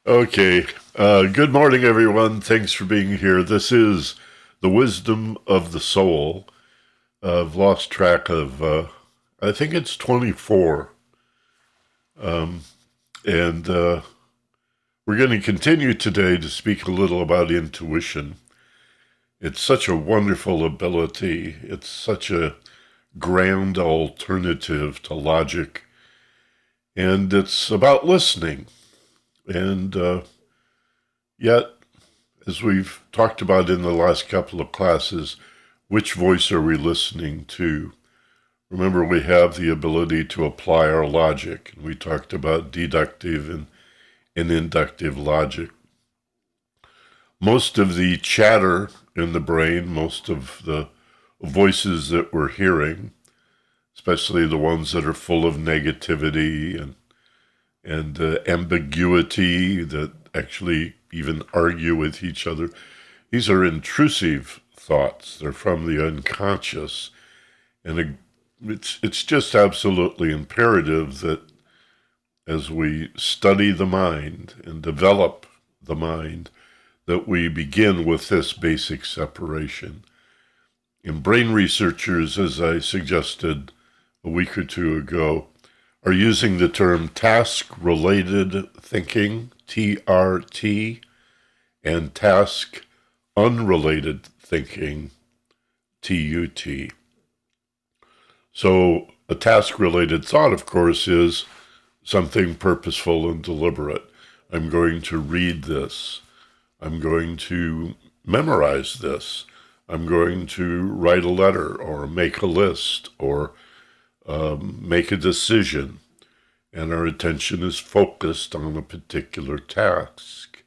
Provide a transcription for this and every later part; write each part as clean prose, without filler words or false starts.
Okay. Good morning, everyone. Thanks for being here. This is the Wisdom of the Soul. I've lost track of, I think it's 24. And we're going to continue today to speak a little about intuition. It's such a wonderful ability. It's such a grand alternative to logic. And it's about listening. And yet, as we've talked about in the last couple of classes, which voice are we listening to? Remember, we have the ability to apply our logic. We talked about deductive and inductive logic. Most of the chatter in the brain, most of the voices that we're hearing, especially the ones that are full of negativity and ambiguity that actually even argue with each other. These are intrusive thoughts. They're from the unconscious. And it's just absolutely imperative that as we study the mind and develop the mind, that we begin with this basic separation. And brain researchers, as I suggested a week or two ago, are using the term task-related thinking, TRT, and task-unrelated thinking, TUT. So a task-related thought, of course, is something purposeful and deliberate. I'm going to read this. I'm going to memorize this. I'm going to write a letter or make a list or make a decision, and our attention is focused on a particular task.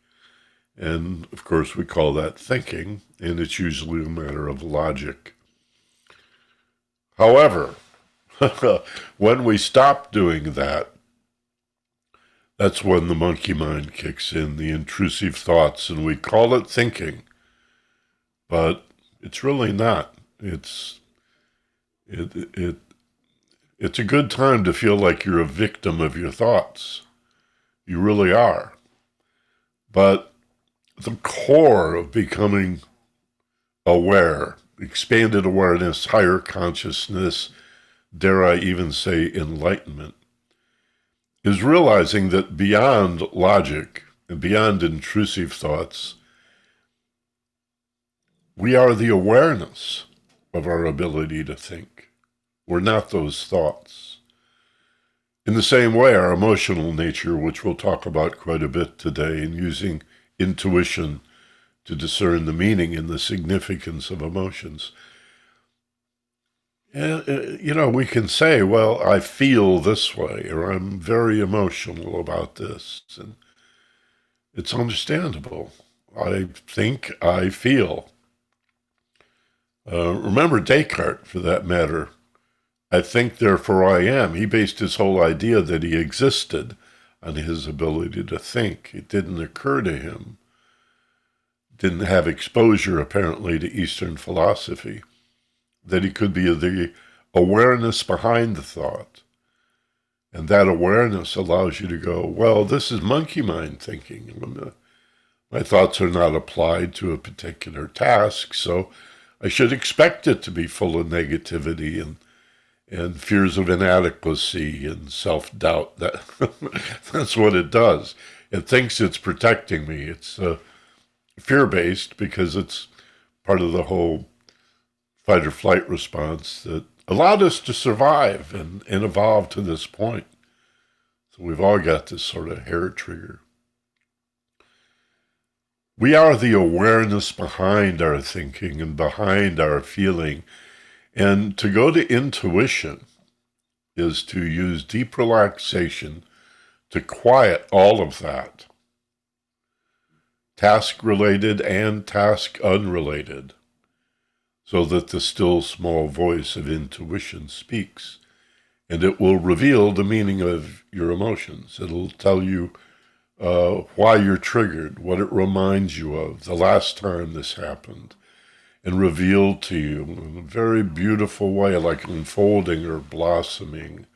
And of course, we call that thinking, and it's usually a matter of logic. However, when we stop doing that, that's when the monkey mind kicks in, the intrusive thoughts, and we call it thinking. But it's really not. It's a good time to feel like you're a victim of your thoughts. You really are. But the core of becoming aware, expanded awareness, higher consciousness, dare I even say enlightenment, is realizing that beyond logic and beyond intrusive thoughts, we are the awareness of our ability to think. We're not those thoughts. In the same way, our emotional nature, which we'll talk about quite a bit today, and using intuition to discern the meaning and the significance of emotions. We can say, well, I feel this way, or I'm very emotional about this. And it's understandable. I think, I feel. Remember Descartes, for that matter. I think, therefore I am. He based his whole idea that he existed on his ability to think. It didn't occur to him. Didn't have exposure, apparently, to Eastern philosophy, that he could be the awareness behind the thought. And that awareness allows you to go, well, this is monkey mind thinking. My thoughts are not applied to a particular task, so I should expect it to be full of negativity and fears of inadequacy and self-doubt. That's what it does. It thinks it's protecting me. It's fear-based because it's part of the whole fight or flight response that allowed us to survive and evolve to this point. So we've all got this sort of hair trigger. We are the awareness behind our thinking and behind our feeling. And to go to intuition is to use deep relaxation to quiet all of that, task-related and task-unrelated, so that the still small voice of intuition speaks, and it will reveal the meaning of your emotions. It'll tell you why you're triggered, what it reminds you of, the last time this happened, and reveal to you in a very beautiful way, like unfolding or blossoming,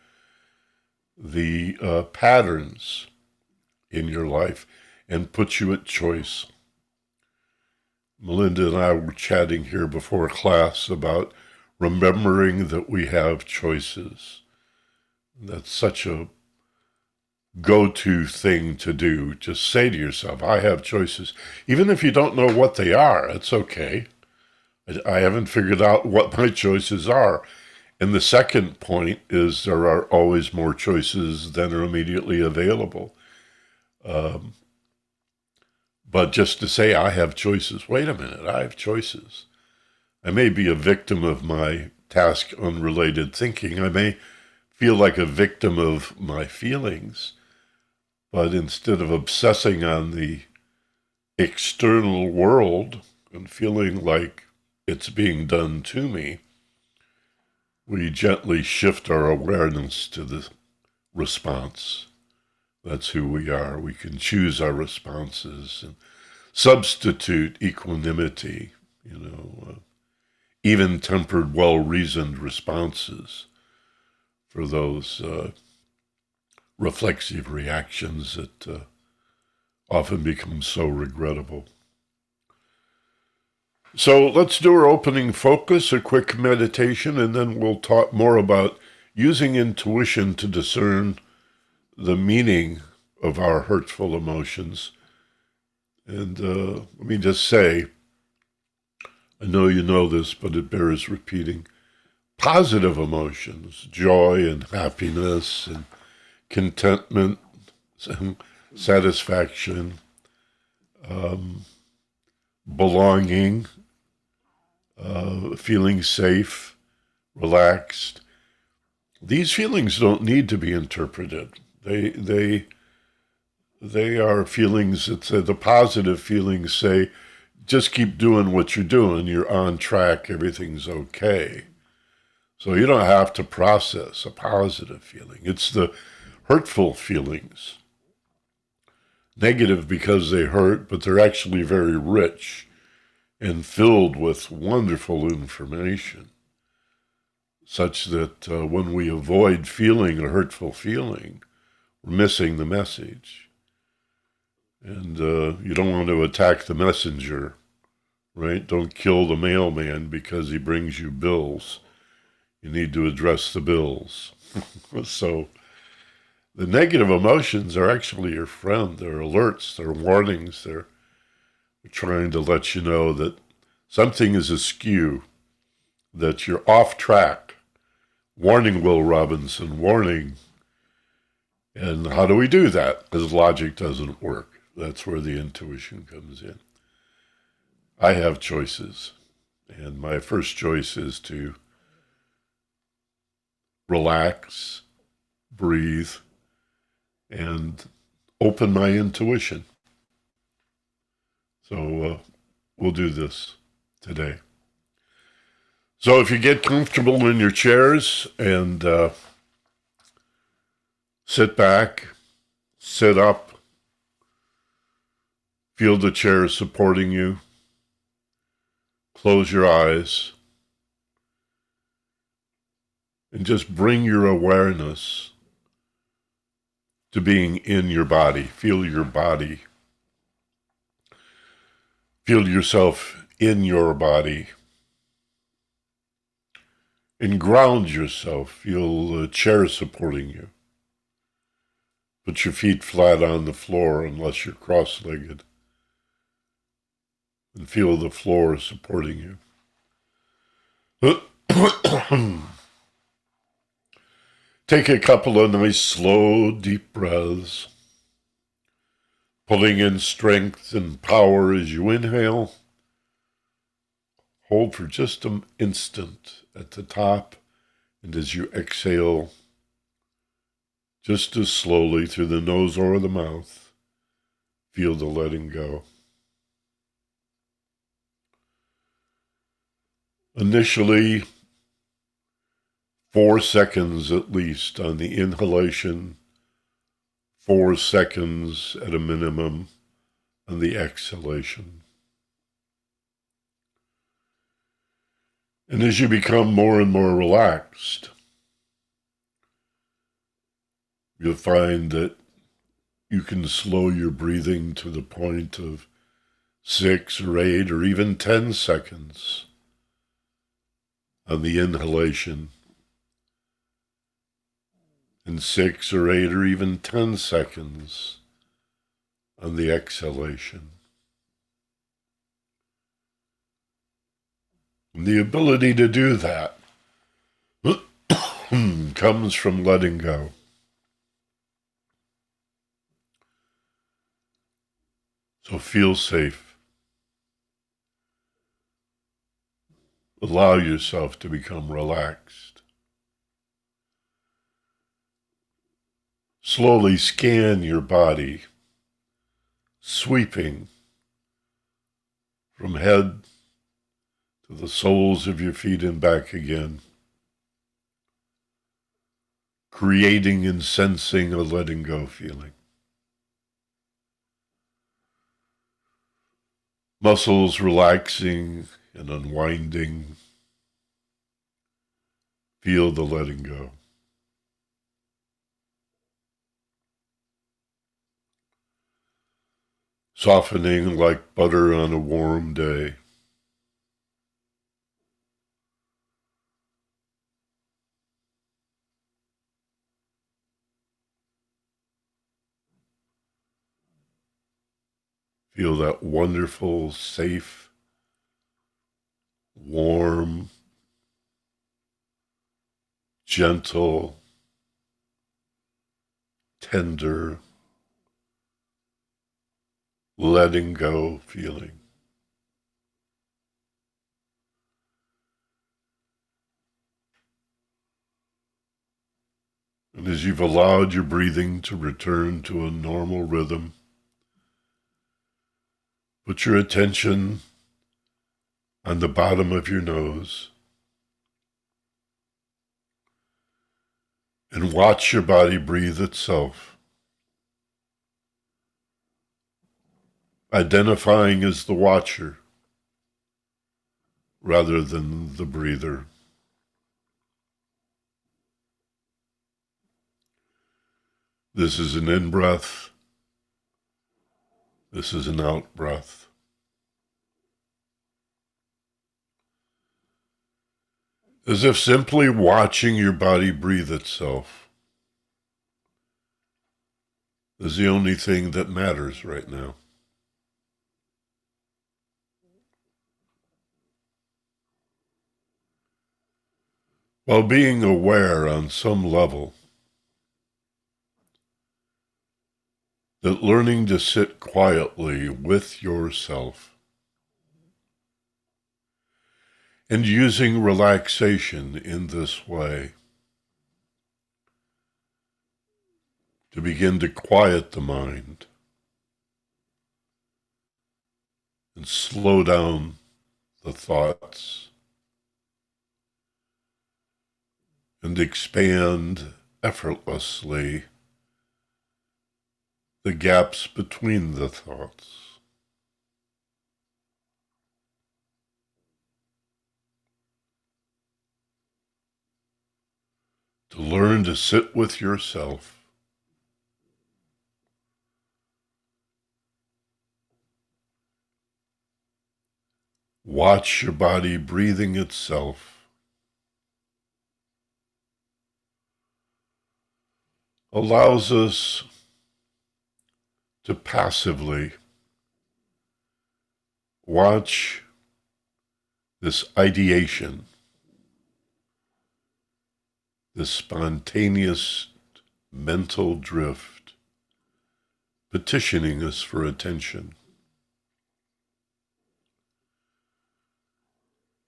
the patterns in your life and puts you at choice. Melinda and I were chatting here before class about remembering that we have choices. That's such a go-to thing to do. Just say to yourself, I have choices. Even if you don't know what they are, it's okay. I haven't figured out what my choices are. And the second point is there are always more choices than are immediately available. But just to say I have choices, wait a minute, I have choices. I may be a victim of my task unrelated thinking. I may feel like a victim of my feelings. But instead of obsessing on the external world and feeling like it's being done to me, we gently shift our awareness to the response. That's who we are. We can choose our responses and substitute equanimity, even-tempered, well-reasoned responses for those reflexive reactions that often become so regrettable. So let's do our opening focus, a quick meditation, and then we'll talk more about using intuition to discern the meaning of our hurtful emotions. And let me just say, I know you know this, but it bears repeating. Positive emotions, joy and happiness and contentment, satisfaction, belonging, feeling safe, relaxed. These feelings don't need to be interpreted. They are feelings that say, the positive feelings say, just keep doing what you're doing. You're on track. Everything's okay. So you don't have to process a positive feeling. It's the hurtful feelings. Negative because they hurt, but they're actually very rich and filled with wonderful information, such that when we avoid feeling a hurtful feeling, we're missing the message. And you don't want to attack the messenger, right? Don't kill the mailman because he brings you bills. You need to address the bills. So the negative emotions are actually your friend. They're alerts, they're warnings, they're trying to let you know that something is askew, that you're off track. Warning, Will Robinson, warning. And how do we do that? Because logic doesn't work. That's where the intuition comes in. I have choices. And my first choice is to relax, breathe, and open my intuition. So we'll do this today. So if you get comfortable in your chairs and sit back, sit up, feel the chair supporting you, close your eyes, and just bring your awareness to being in your body. Feel your body. Feel yourself in your body. And ground yourself. Feel the chair supporting you. Put your feet flat on the floor unless you're cross-legged. And feel the floor supporting you. Take a couple of nice, slow, deep breaths. Pulling in strength and power as you inhale. Hold for just an instant at the top. And as you exhale, just as slowly through the nose or the mouth, feel the letting go. Initially, 4 seconds at least on the inhalation, 4 seconds at a minimum on the exhalation. And as you become more and more relaxed, you'll find that You can slow your breathing to the point of 6 or 8 or even 10 seconds on the inhalation, and 6 or 8 or even 10 seconds on the exhalation. And the ability to do that comes from letting go. So feel safe. Allow yourself to become relaxed. Slowly scan your body, sweeping from head to the soles of your feet and back again, creating and sensing a letting go feeling. Muscles relaxing and unwinding. Feel the letting go. Softening like butter on a warm day. Feel that wonderful, safe, warm, gentle, tender, letting go feeling. And as you've allowed your breathing to return to a normal rhythm, put your attention on the bottom of your nose and watch your body breathe itself, identifying as the watcher rather than the breather. This is an in-breath. This is an out-breath. As if simply watching your body breathe itself is the only thing that matters right now. While being aware on some level that learning to sit quietly with yourself and using relaxation in this way to begin to quiet the mind and slow down the thoughts and expand effortlessly the gaps between the thoughts. To learn to sit with yourself, watch your body breathing itself, allows us to passively watch this ideation, this spontaneous mental drift, petitioning us for attention.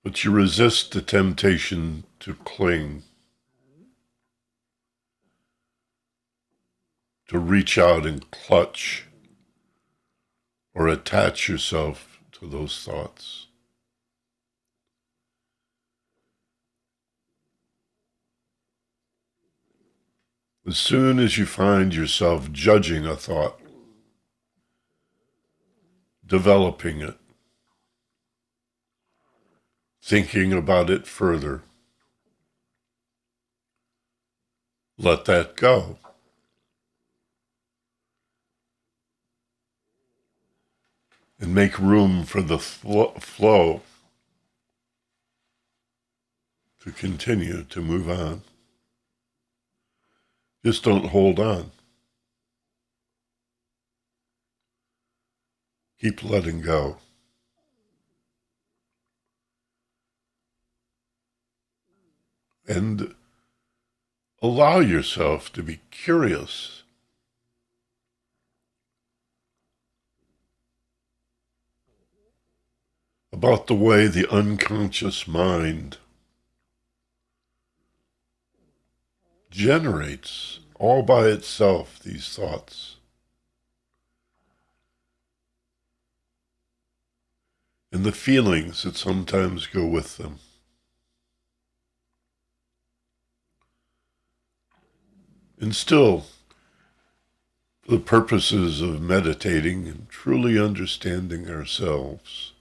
But you resist the temptation to cling, to reach out and clutch or attach yourself to those thoughts. As soon as you find yourself judging a thought, developing it, thinking about it further, let that go. and make room for the flow to continue to move on. Just don't hold on. Keep letting go. And allow yourself to be curious about the way the unconscious mind generates all by itself these thoughts. And the feelings that sometimes go with them. And still, for the purposes of meditating and truly understanding ourselves,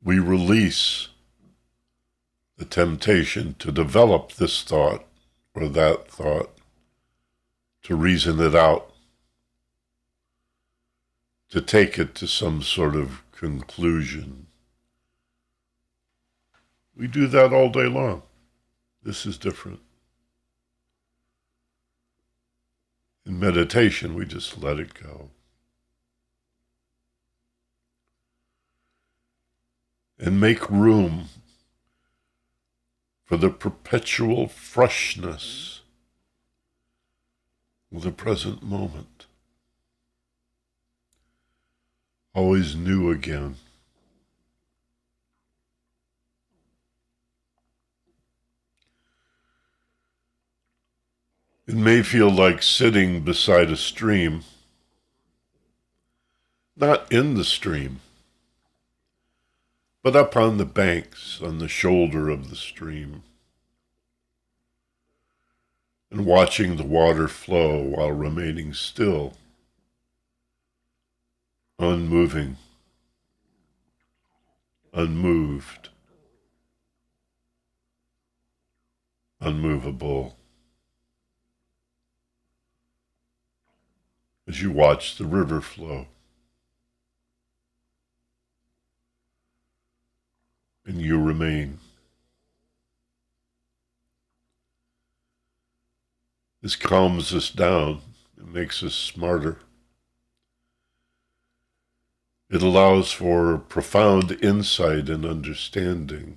we release the temptation to develop this thought or that thought, to reason it out, to take it to some sort of conclusion. We do that all day long. This is different. In meditation, we just let it go. And make room for the perpetual freshness of the present moment. Always new again. It may feel like sitting beside a stream, not in the stream, but up on the banks, on the shoulder of the stream, and watching the water flow while remaining still, unmoving, unmoved, unmovable. As you watch the river flow. And you remain. This calms us down. It makes us smarter. It allows for profound insight and understanding.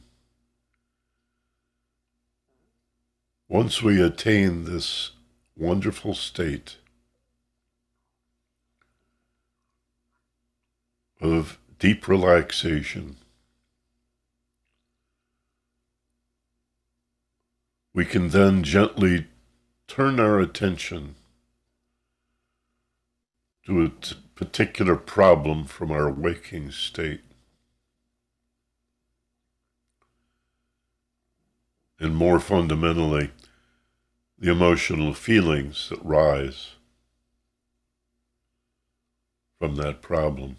Once we attain this wonderful state of deep relaxation, we can then gently turn our attention to a particular problem from our waking state. And more fundamentally, the emotional feelings that rise from that problem.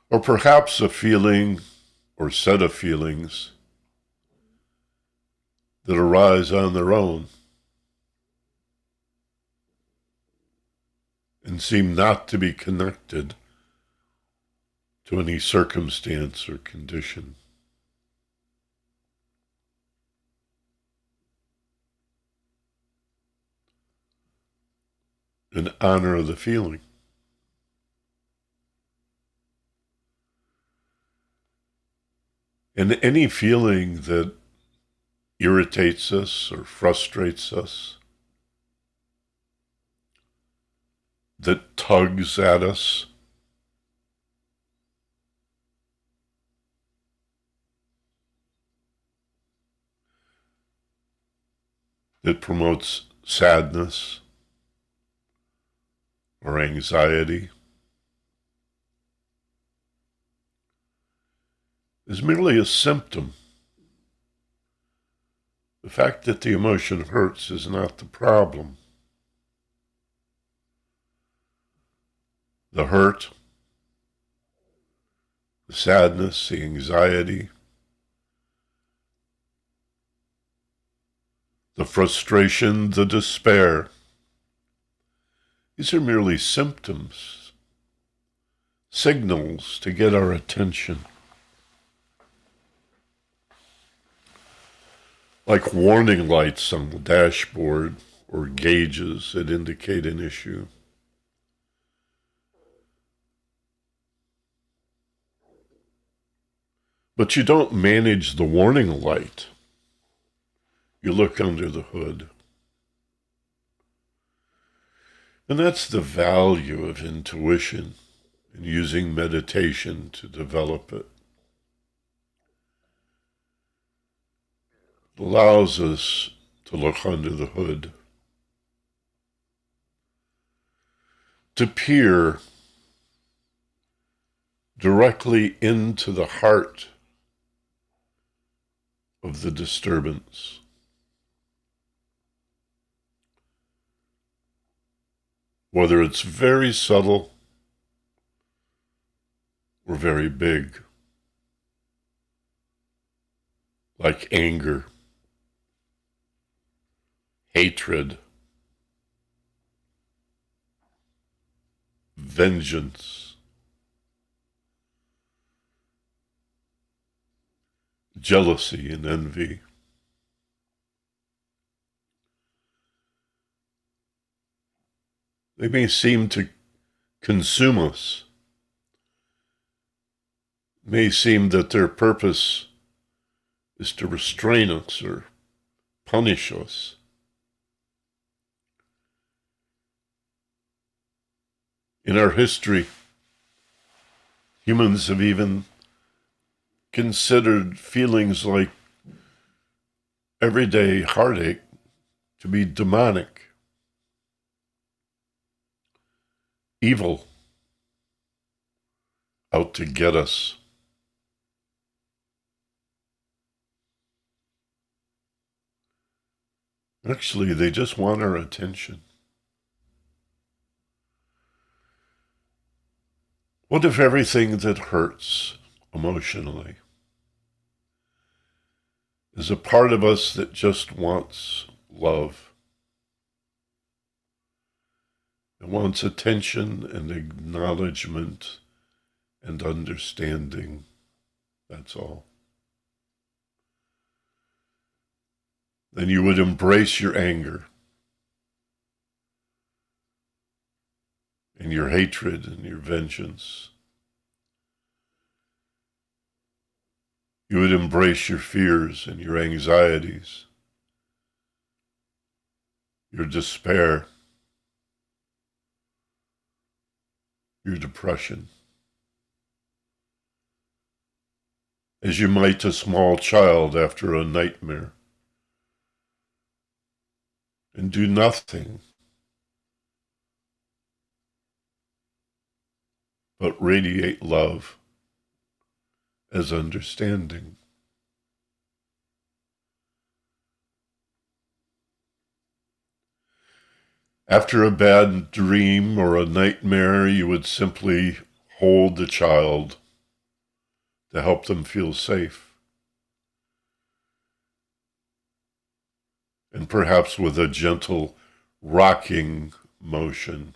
Or perhaps a feeling or set of feelings that arise on their own and seem not to be connected to any circumstance or condition. And honor the feeling. And any feeling that irritates us or frustrates us, that tugs at us, that promotes sadness or anxiety, is merely a symptom. The fact that the emotion hurts is not the problem. The hurt, the sadness, the anxiety the frustration, the despair. These are merely symptoms, signals to get our attention. Like warning lights on the dashboard or gauges that indicate an issue. But you don't manage the warning light. You look under the hood. And that's the value of intuition and using meditation to develop it. It allows us to look under the hood, to peer directly into the heart of the disturbance. Whether it's very subtle or very big, like anger, hatred, vengeance, jealousy and envy. They may seem to consume us. It may seem that their purpose is to restrain us or punish us. In our history, humans have even considered feelings like everyday heartache to be demonic, evil, out to get us. Actually, they just want our attention. What if everything that hurts emotionally is a part of us that just wants love? It wants attention and acknowledgement and understanding. That's all. Then you would embrace your anger and your hatred and your vengeance. You would embrace your fears and your anxieties, your despair, your depression, as you might a small child after a nightmare, and do nothing but radiate love as understanding. After a bad dream or a nightmare, you would simply hold the child to help them feel safe. And perhaps with a gentle rocking motion,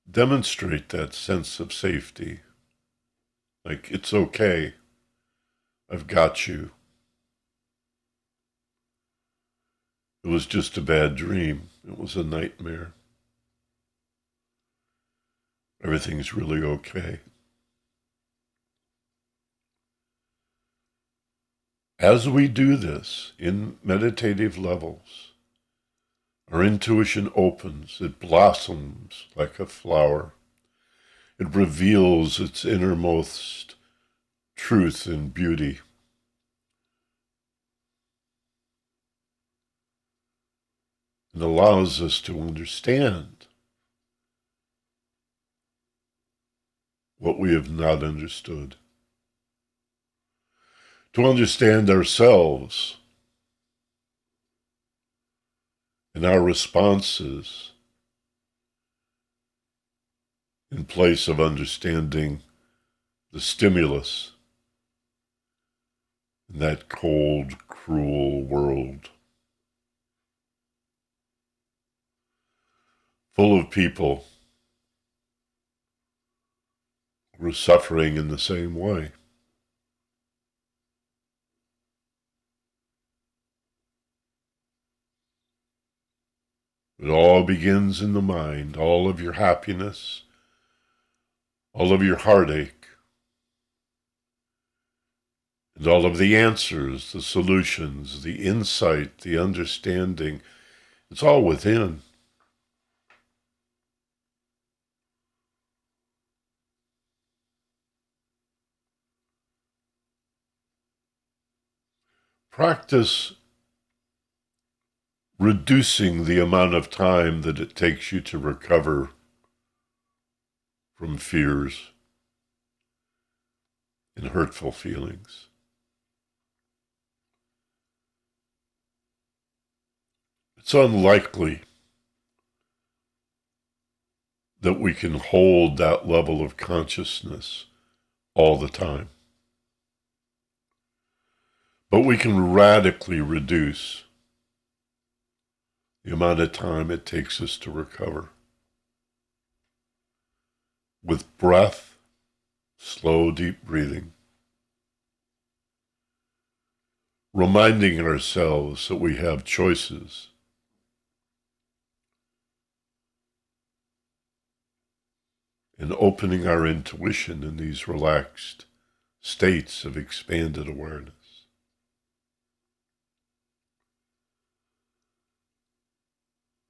demonstrate that sense of safety. Like, it's okay. I've got you. It was just a bad dream. It was a nightmare. Everything's really okay. As we do this in meditative levels, our intuition opens, it blossoms like a flower. It reveals its innermost truth and beauty. It allows us to understand what we have not understood. To understand ourselves and our responses in place of understanding the stimulus in that cold, cruel world, full of people who are suffering in the same way. It all begins in the mind, all of your happiness, all of your heartache, and all of the answers, the solutions, the insight, the understanding. It's all within. Practice reducing the amount of time that it takes you to recover from fears and hurtful feelings. It's unlikely that we can hold that level of consciousness all the time. But we can radically reduce the amount of time it takes us to recover. With breath, slow, deep breathing, reminding ourselves that we have choices, and opening our intuition in these relaxed states of expanded awareness.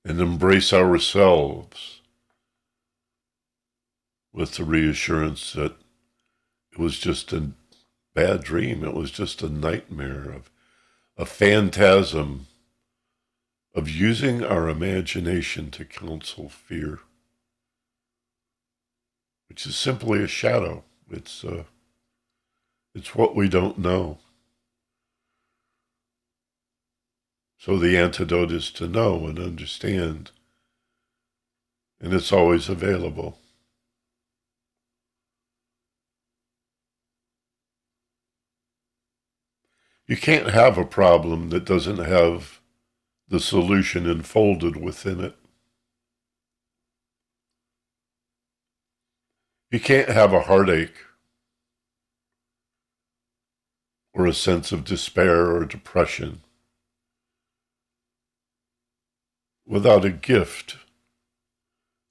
And embrace ourselves with the reassurance that it was just a bad dream. It was just a nightmare of a phantasm of using our imagination to counsel fear, which is simply a shadow. It's what we don't know. So the antidote is to know and understand, and it's always available. You can't have a problem that doesn't have the solution enfolded within it. You can't have a heartache or a sense of despair or depression without a gift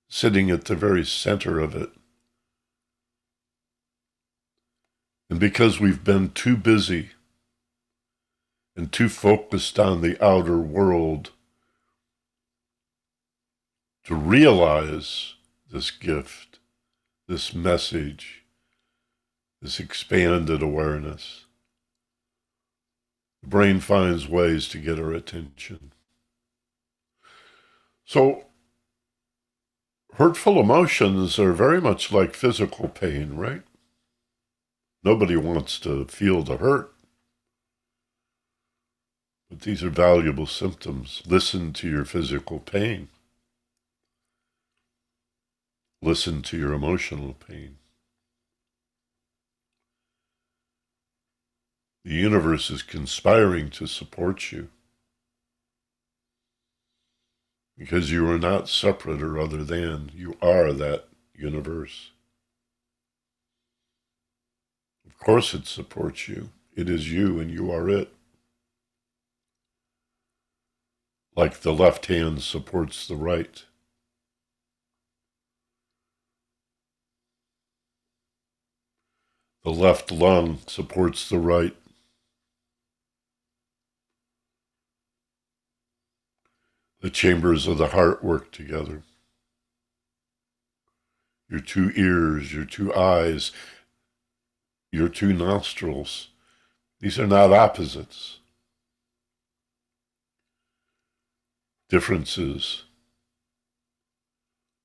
sitting at the very center of it. And because we've been too busy and too focused on the outer world to realize this gift, this message, this expanded awareness, the brain finds ways to get our attention. So, hurtful emotions are very much like physical pain, right? Nobody wants to feel the hurt. But these are valuable symptoms. Listen to your physical pain. Listen to your emotional pain. The universe is conspiring to support you because you are not separate or other than. You are that universe. Of course it supports you. It is you and you are it. Like the left hand supports the right. The left lung supports the right. The chambers of the heart work together. Your two ears, your two eyes, your two nostrils. These are not opposites. Differences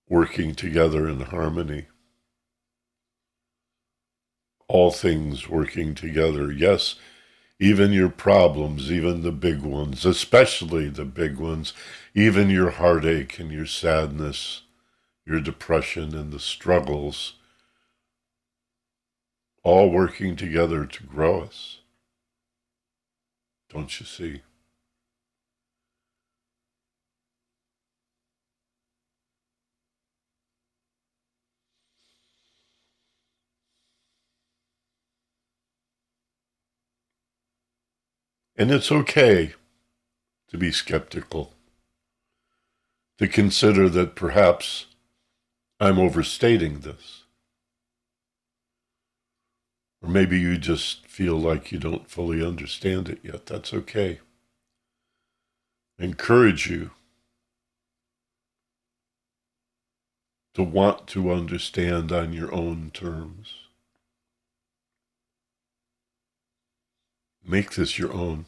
working together in harmony. All things working together. Yes, even your problems, even the big ones, especially the big ones, even your heartache and your sadness, your depression and the struggles, all working together to grow us. don't you see? And it's okay to be skeptical, to consider that perhaps I'm overstating this. Or maybe you just feel like you don't fully understand it yet. That's okay. I encourage you to want to understand on your own terms. Make this your own.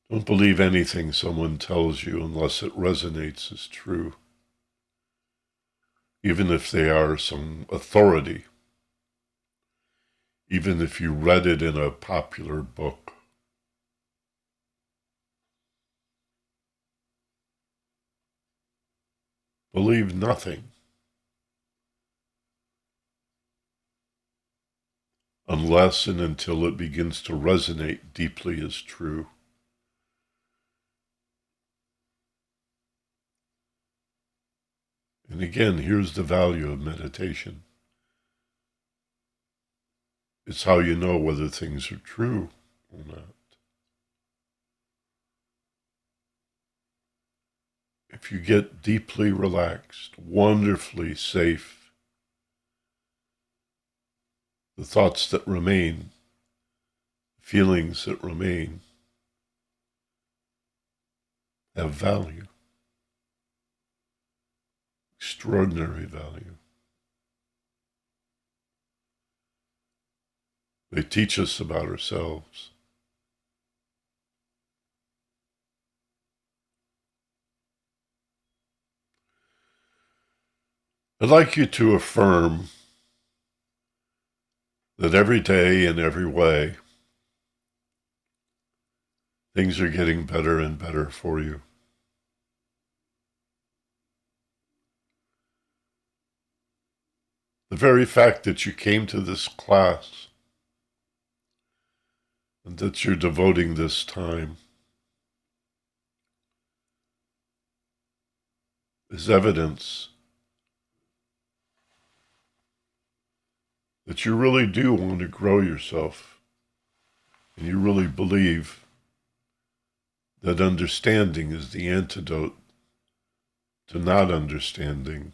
Don't believe anything someone tells you unless it resonates as true, even if they are some authority, even if you read it in a popular book. Believe nothing unless and until it begins to resonate deeply as true. And again, here's the value of meditation. It's how you know whether things are true or not. If you get deeply relaxed, wonderfully safe, the thoughts that remain, feelings that remain, have value, extraordinary value. They teach us about ourselves. I'd like you to affirm that every day in every way, things are getting better and better for you. The very fact that you came to this class and that you're devoting this time is evidence that you really do want to grow yourself and you really believe that understanding is the antidote to not understanding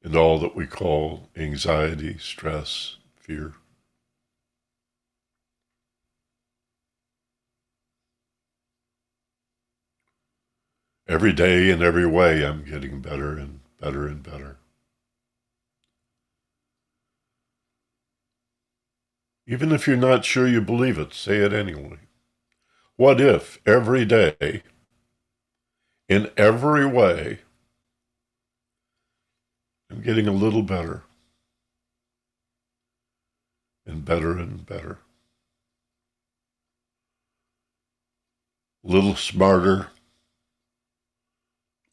and all that we call anxiety, stress, fear. Every day in every way, I'm getting better and better and better. Even if you're not sure you believe it, say it anyway. What if every day, in every way, I'm getting a little better and better and better? A little smarter,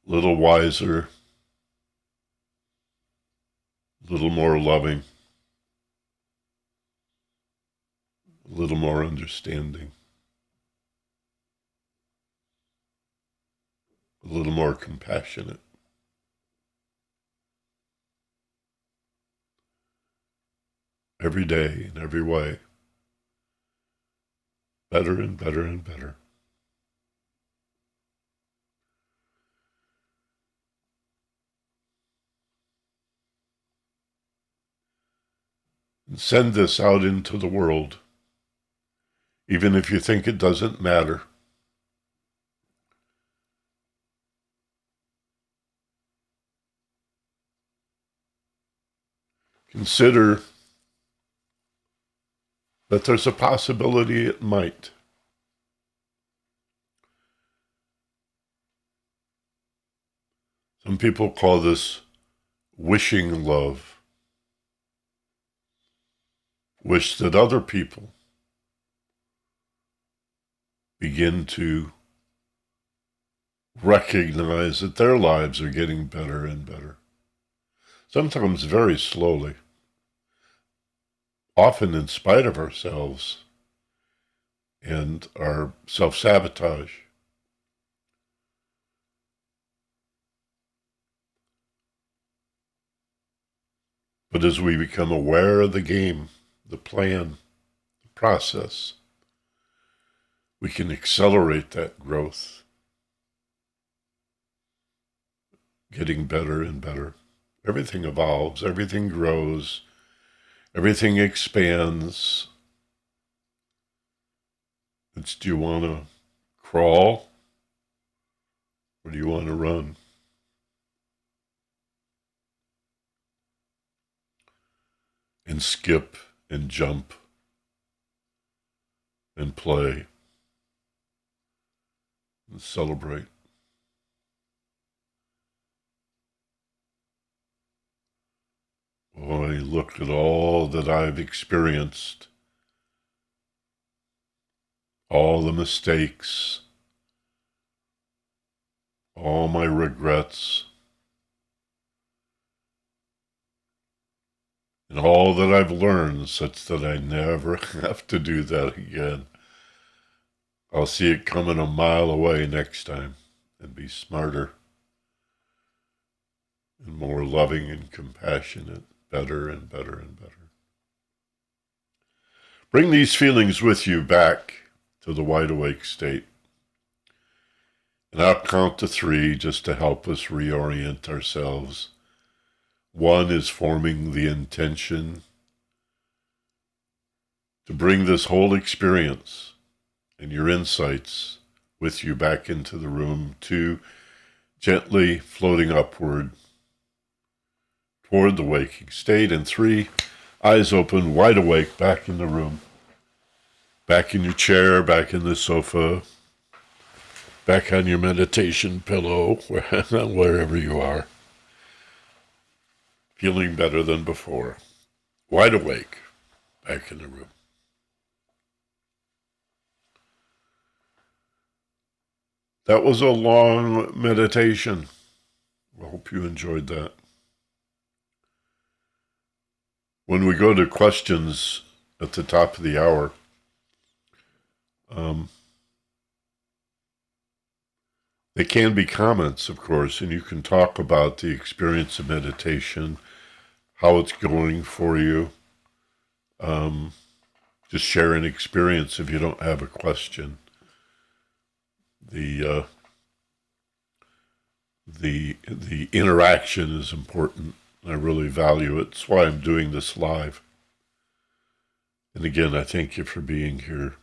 a little wiser, a little more loving, a little more understanding, a little more compassionate. Every day, in every way, better and better and better. And send this out into the world, even if you think it doesn't matter. Consider that there's a possibility it might. Some people call this wishing love. Wish that other people begin to recognize that their lives are getting better and better. Sometimes very slowly, often in spite of ourselves, and our self-sabotage. But as we become aware of the game, the plan, the process, we can accelerate that growth, getting better and better. Everything evolves, everything grows, everything expands. It's, do you want to crawl or do you want to run? And skip and jump and play and celebrate. Boy, look at all that I've experienced, all the mistakes, all my regrets, and all that I've learned such that I never have to do that again. I'll see it coming a mile away next time and be smarter and more loving and compassionate, better and better and better. Bring these feelings with you back to the wide awake state. And I'll count to 3 just to help us reorient ourselves. 1 is forming the intention to bring this whole experience and your insights with you back into the room. 2, gently floating upward toward the waking state. And 3, eyes open, wide awake, back in the room, back in your chair, back in the sofa, back on your meditation pillow, wherever you are, feeling better than before, wide awake, back in the room. That was a long meditation. I hope you enjoyed that. When we go to questions at the top of the hour, they can be comments, of course, and you can talk about the experience of meditation, how it's going for you. Just share an experience if you don't have a question. The interaction is important. I really value it. That's why I'm doing this live. And again, I thank you for being here.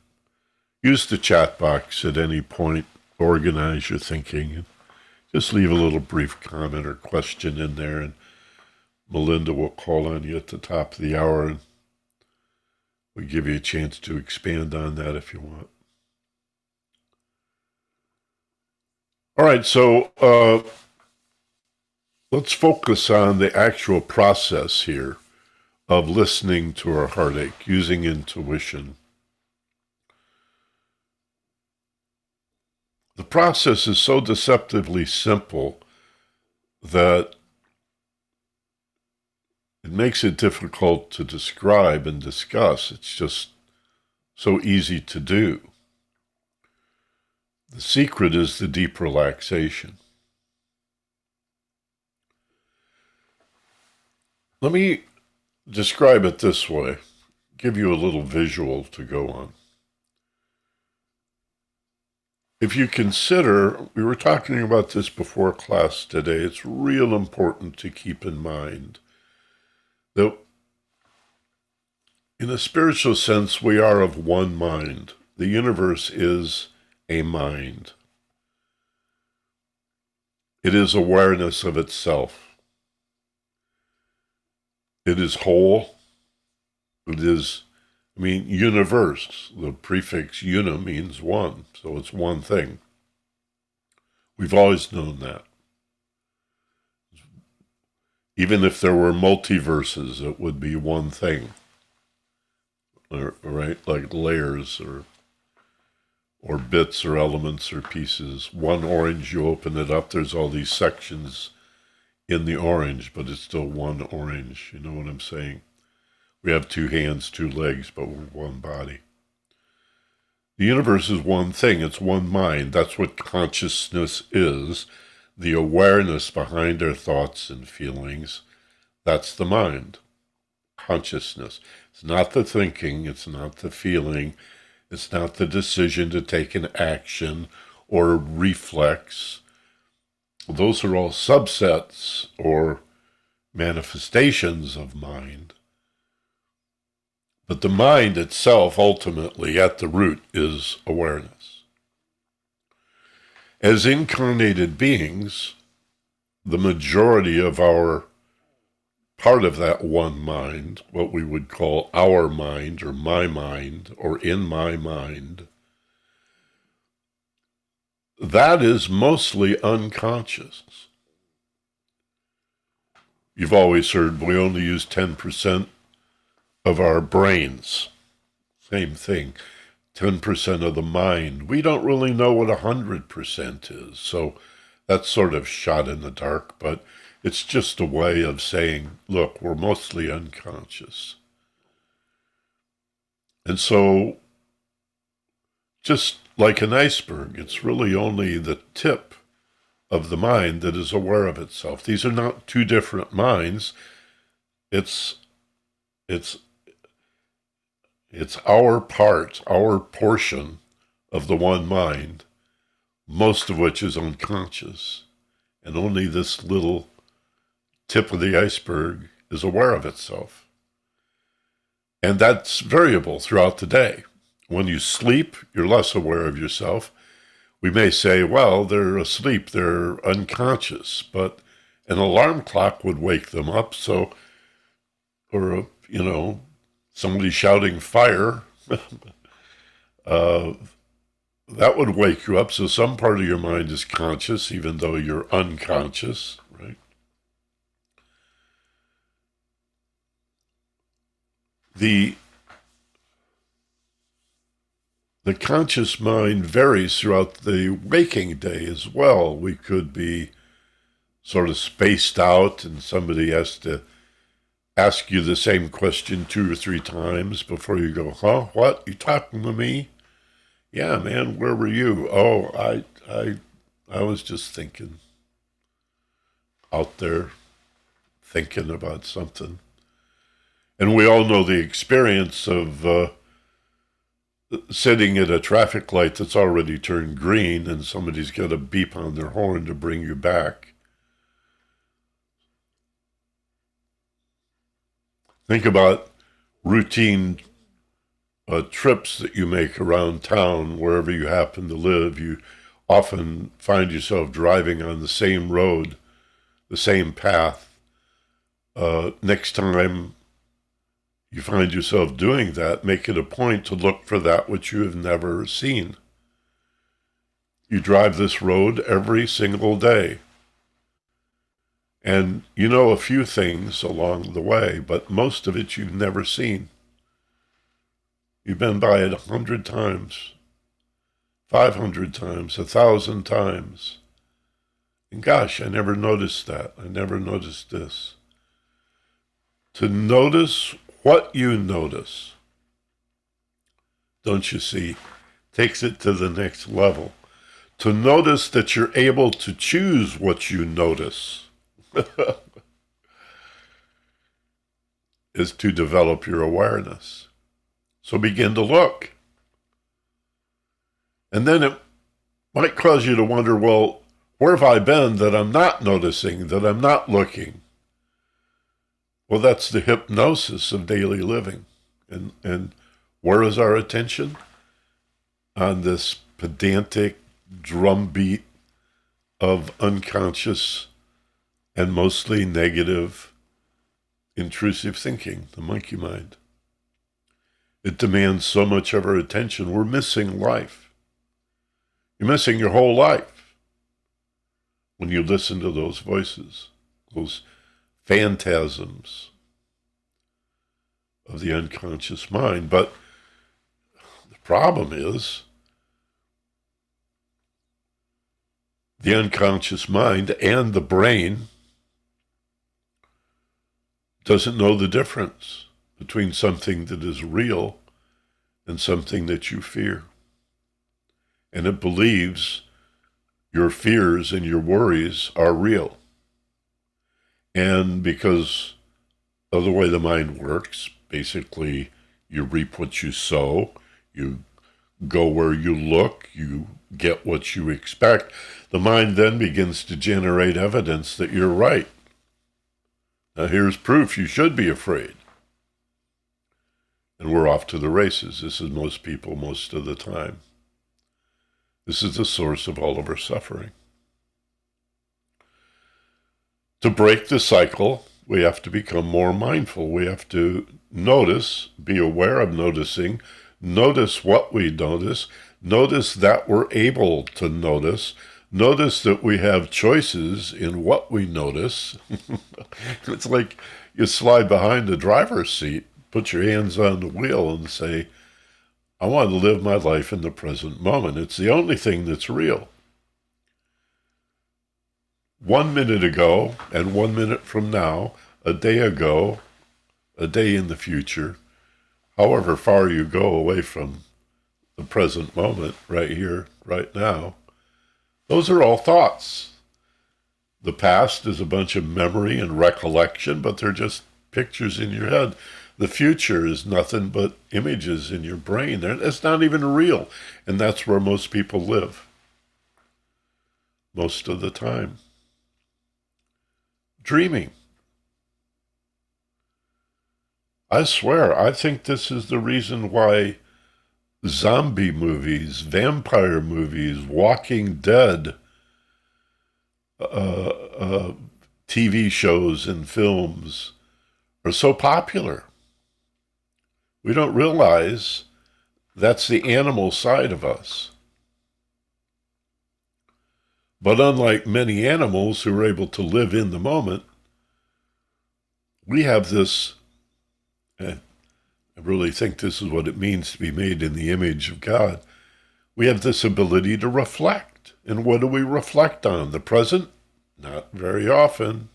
Use the chat box at any point. Organize your thinking. And just leave a little brief comment or question in there, and Melinda will call on you at the top of the hour, and we'll give you a chance to expand on that if you want. All right, so let's focus on the actual process here of listening to our heartache, using intuition. The process is so deceptively simple that it makes it difficult to describe and discuss. It's just so easy to do. The secret is the deep relaxation. Let me describe it this way, give you a little visual to go on. If you consider, we were talking about this before class today, it's real important to keep in mind that in a spiritual sense, we are of one mind. The universe is a mind. It is awareness of itself. It is whole. It is, universe. The prefix una means one, so it's one thing. We've always known that. Even if there were multiverses, it would be one thing. Right? Like layers or bits or elements or pieces. One orange, you open it up, there's all these sections in the orange, but it's still one orange. You know what I'm saying? We have 2 hands, 2 legs, but we're one body. The universe is one thing. It's one mind. That's what consciousness is. The awareness behind our thoughts and feelings. That's the mind. Consciousness. It's not the thinking. It's not the feeling. It's not the decision to take an action or a reflex. Those are all subsets or manifestations of mind. But the mind itself, ultimately, at the root, is awareness. As incarnated beings, the majority of our part of that one mind, what we would call our mind or my mind or in my mind, that is mostly unconscious. You've always heard we only use 10% of our brains. Same thing, 10% of the mind. We don't really know what 100% is, so that's sort of shot in the dark, but it's just a way of saying, look, we're mostly unconscious. And so, just like an iceberg, it's really only the tip of the mind that is aware of itself. These are not two different minds. It's our part, our portion of the one mind, most of which is unconscious. And only this little tip of the iceberg is aware of itself. And that's variable throughout the day. When you sleep, you're less aware of yourself. We may say, well, they're asleep, they're unconscious, but an alarm clock would wake them up, so, or, somebody shouting fire, that would wake you up. So some part of your mind is conscious, even though you're unconscious, right? The conscious mind varies throughout the waking day as well. We could be sort of spaced out and somebody has to ask you the same question 2 or 3 times before you go, huh? What? You talking to me? Yeah, man, where were you? Oh, I was just thinking. Out there thinking about something. And we all know the experience of sitting at a traffic light that's already turned green and somebody's got a beep on their horn to bring you back. Think about routine trips that you make around town, wherever you happen to live. You often find yourself driving on the same road, the same path. Next time you find yourself doing that, make it a point to look for that which you have never seen. You drive this road every single day. And you know a few things along the way, but most of it you've never seen. You've been by it 100 times, 500 times, 1,000 times. And gosh, I never noticed that. I never noticed this. To notice what you notice, don't you see, takes it to the next level. To notice that you're able to choose what you notice is to develop your awareness. So begin to look. And then it might cause you to wonder, well, where have I been that I'm not noticing, that I'm not looking? Well, that's the hypnosis of daily living. And where is our attention? On this pedantic drumbeat of unconscious and mostly negative, intrusive thinking, the monkey mind. It demands so much of our attention, we're missing life. You're missing your whole life when you listen to those voices, those phantasms of the unconscious mind. But the problem is the unconscious mind and the brain doesn't know the difference between something that is real and something that you fear. and it believes your fears and your worries are real. And because of the way the mind works, basically you reap what you sow, you go where you look, you get what you expect. The mind then begins to generate evidence that you're right. Now here's proof you should be afraid. And we're off to the races. This is most people most of the time. This is the source of all of our suffering. To break the cycle, we have to become more mindful. We have to notice, be aware of noticing, notice what we notice that we're able to notice that we have choices in what we notice. It's like you slide behind the driver's seat, put your hands on the wheel and say, I want to live my life in the present moment. It's the only thing that's real. 1 minute ago and 1 minute from now, a day ago, a day in the future, however far you go away from the present moment, right here, right now, those are all thoughts. The past is a bunch of memory and recollection, but they're just pictures in your head. The future is nothing but images in your brain. It's not even real. And that's where most people live. Most of the time. Dreaming. I swear, I think this is the reason why zombie movies, vampire movies, Walking Dead, TV shows and films are so popular. We don't realize that's the animal side of us. But unlike many animals who are able to live in the moment, we have this, I really think this is what it means to be made in the image of God. We have this ability to reflect. And what do we reflect on? The present? Not very often.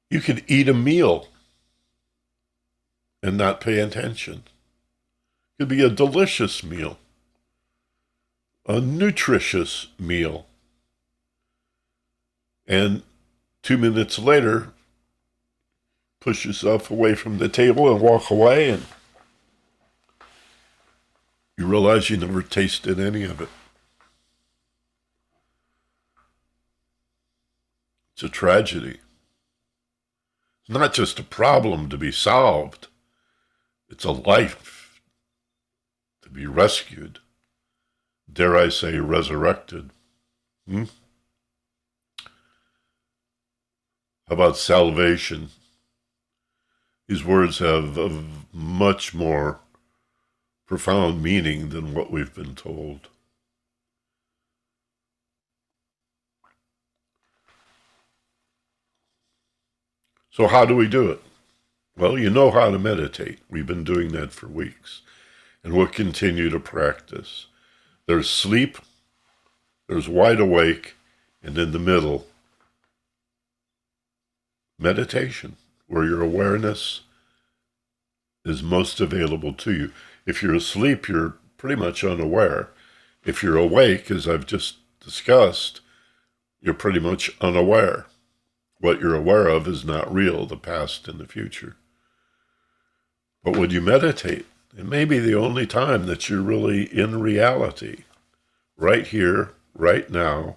You could eat a meal and not pay attention. It could be a delicious meal, a nutritious meal. And 2 minutes later, push yourself away from the table and walk away, and you realize you never tasted any of it. It's a tragedy. It's not just a problem to be solved. It's a life to be rescued. Dare I say resurrected. How about salvation? These words have a much more profound meaning than what we've been told. So how do we do it? Well, you know how to meditate. We've been doing that for weeks. And we'll continue to practice. There's sleep, there's wide awake, and in the middle, meditation, where your awareness is most available to you. If you're asleep, you're pretty much unaware. If you're awake, as I've just discussed, you're pretty much unaware. What you're aware of is not real, the past and the future. But when you meditate, it may be the only time that you're really in reality, right here, right now,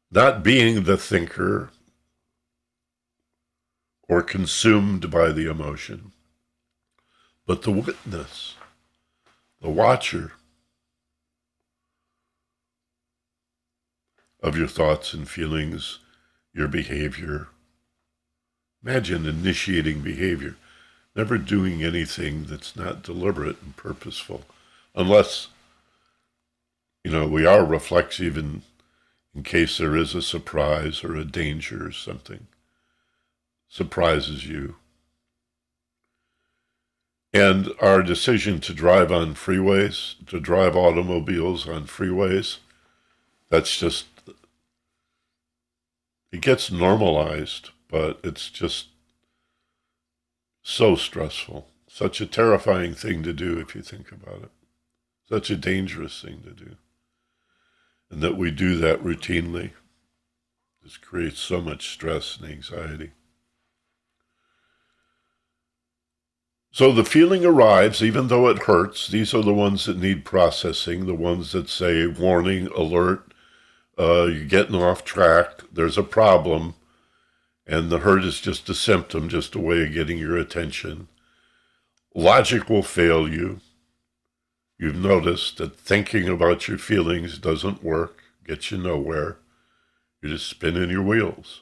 not being the thinker or consumed by the emotion, but the witness, the watcher of your thoughts and feelings, your behavior. Imagine initiating behavior, never doing anything that's not deliberate and purposeful, unless, we are reflexive in case there is a surprise or a danger or something. Surprises you. And our decision to drive on freeways, to drive automobiles on freeways, that's just, it gets normalized, but it's just so stressful, Such a terrifying thing to do if you think about it. Such a dangerous thing to do. And that we do that routinely just creates so much stress and anxiety. So the feeling arrives, even though it hurts. These are the ones that need processing, the ones that say, warning, alert, you're getting off track, there's a problem, and the hurt is just a symptom, just a way of getting your attention. Logic will fail you. You've noticed that thinking about your feelings doesn't work, gets you nowhere. You're just spinning your wheels.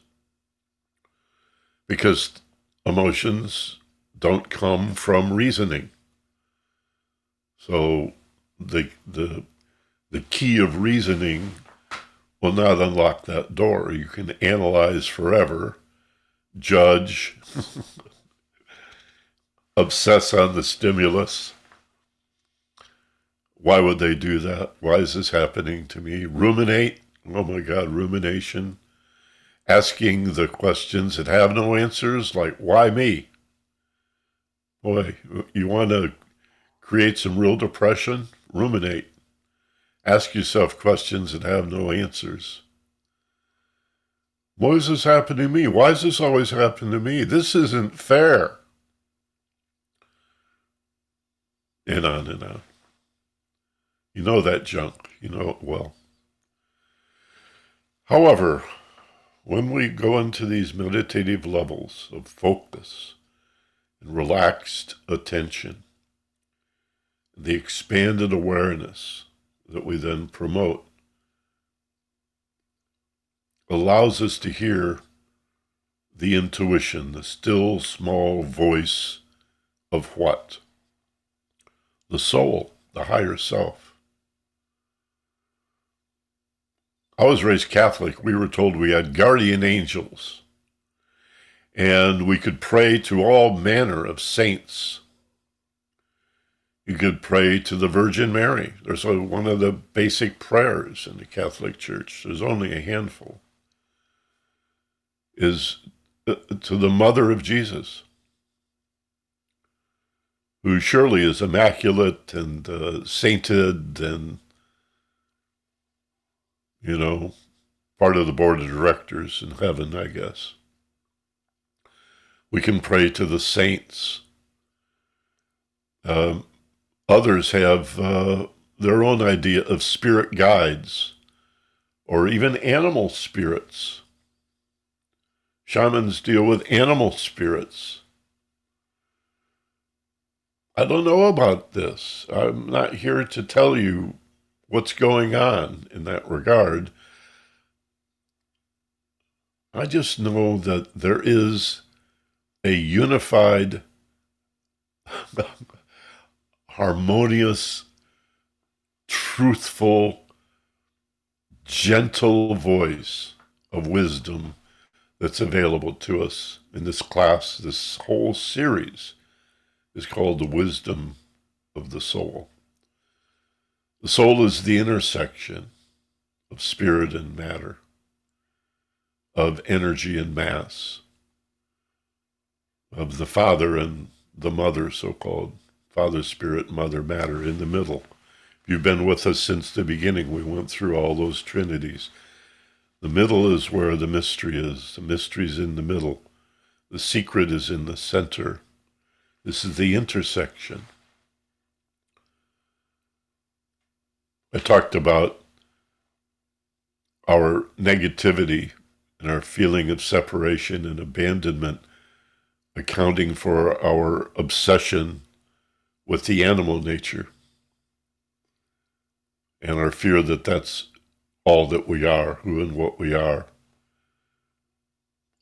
Because emotions don't come from reasoning. So the key of reasoning will not unlock that door. You can analyze forever, judge, obsess on the stimulus. Why would they do that? Why is this happening to me? Ruminate. Oh my God, rumination. Asking the questions that have no answers, like, why me? Boy, you want to create some real depression? Ruminate. Ask yourself questions that have no answers. Why does this happen to me? Why does this always happen to me? This isn't fair. And on and on. You know that junk. You know it well. However, when we go into these meditative levels of focus and relaxed attention, the expanded awareness that we then promote allows us to hear the intuition, the still small voice of what? The soul, the higher self. I was raised Catholic. We were told we had guardian angels, and we could pray to all manner of saints. You could pray to the Virgin Mary. There's one of the basic prayers in the Catholic Church. There's only a handful. Is to the Mother of Jesus, who surely is immaculate and sainted and, part of the board of directors in heaven, I guess. We can pray to the saints. Others have their own idea of spirit guides, or even animal spirits. Shamans deal with animal spirits. I don't know about this. I'm not here to tell you what's going on in that regard. I just know that there is a unified, harmonious, truthful, gentle voice of wisdom that's available to us in this class. This whole series is called The Wisdom of the Soul. The soul is the intersection of spirit and matter, of energy and mass, of the Father and the Mother, so-called Father, Spirit, Mother, Matter, in the middle. If you've been with us since the beginning, we went through all those trinities. The middle is where the mystery is. The mystery's in the middle. The secret is in the center. This is the intersection. I talked about our negativity and our feeling of separation and abandonment, accounting for our obsession with the animal nature and our fear that that's all that we are, who and what we are.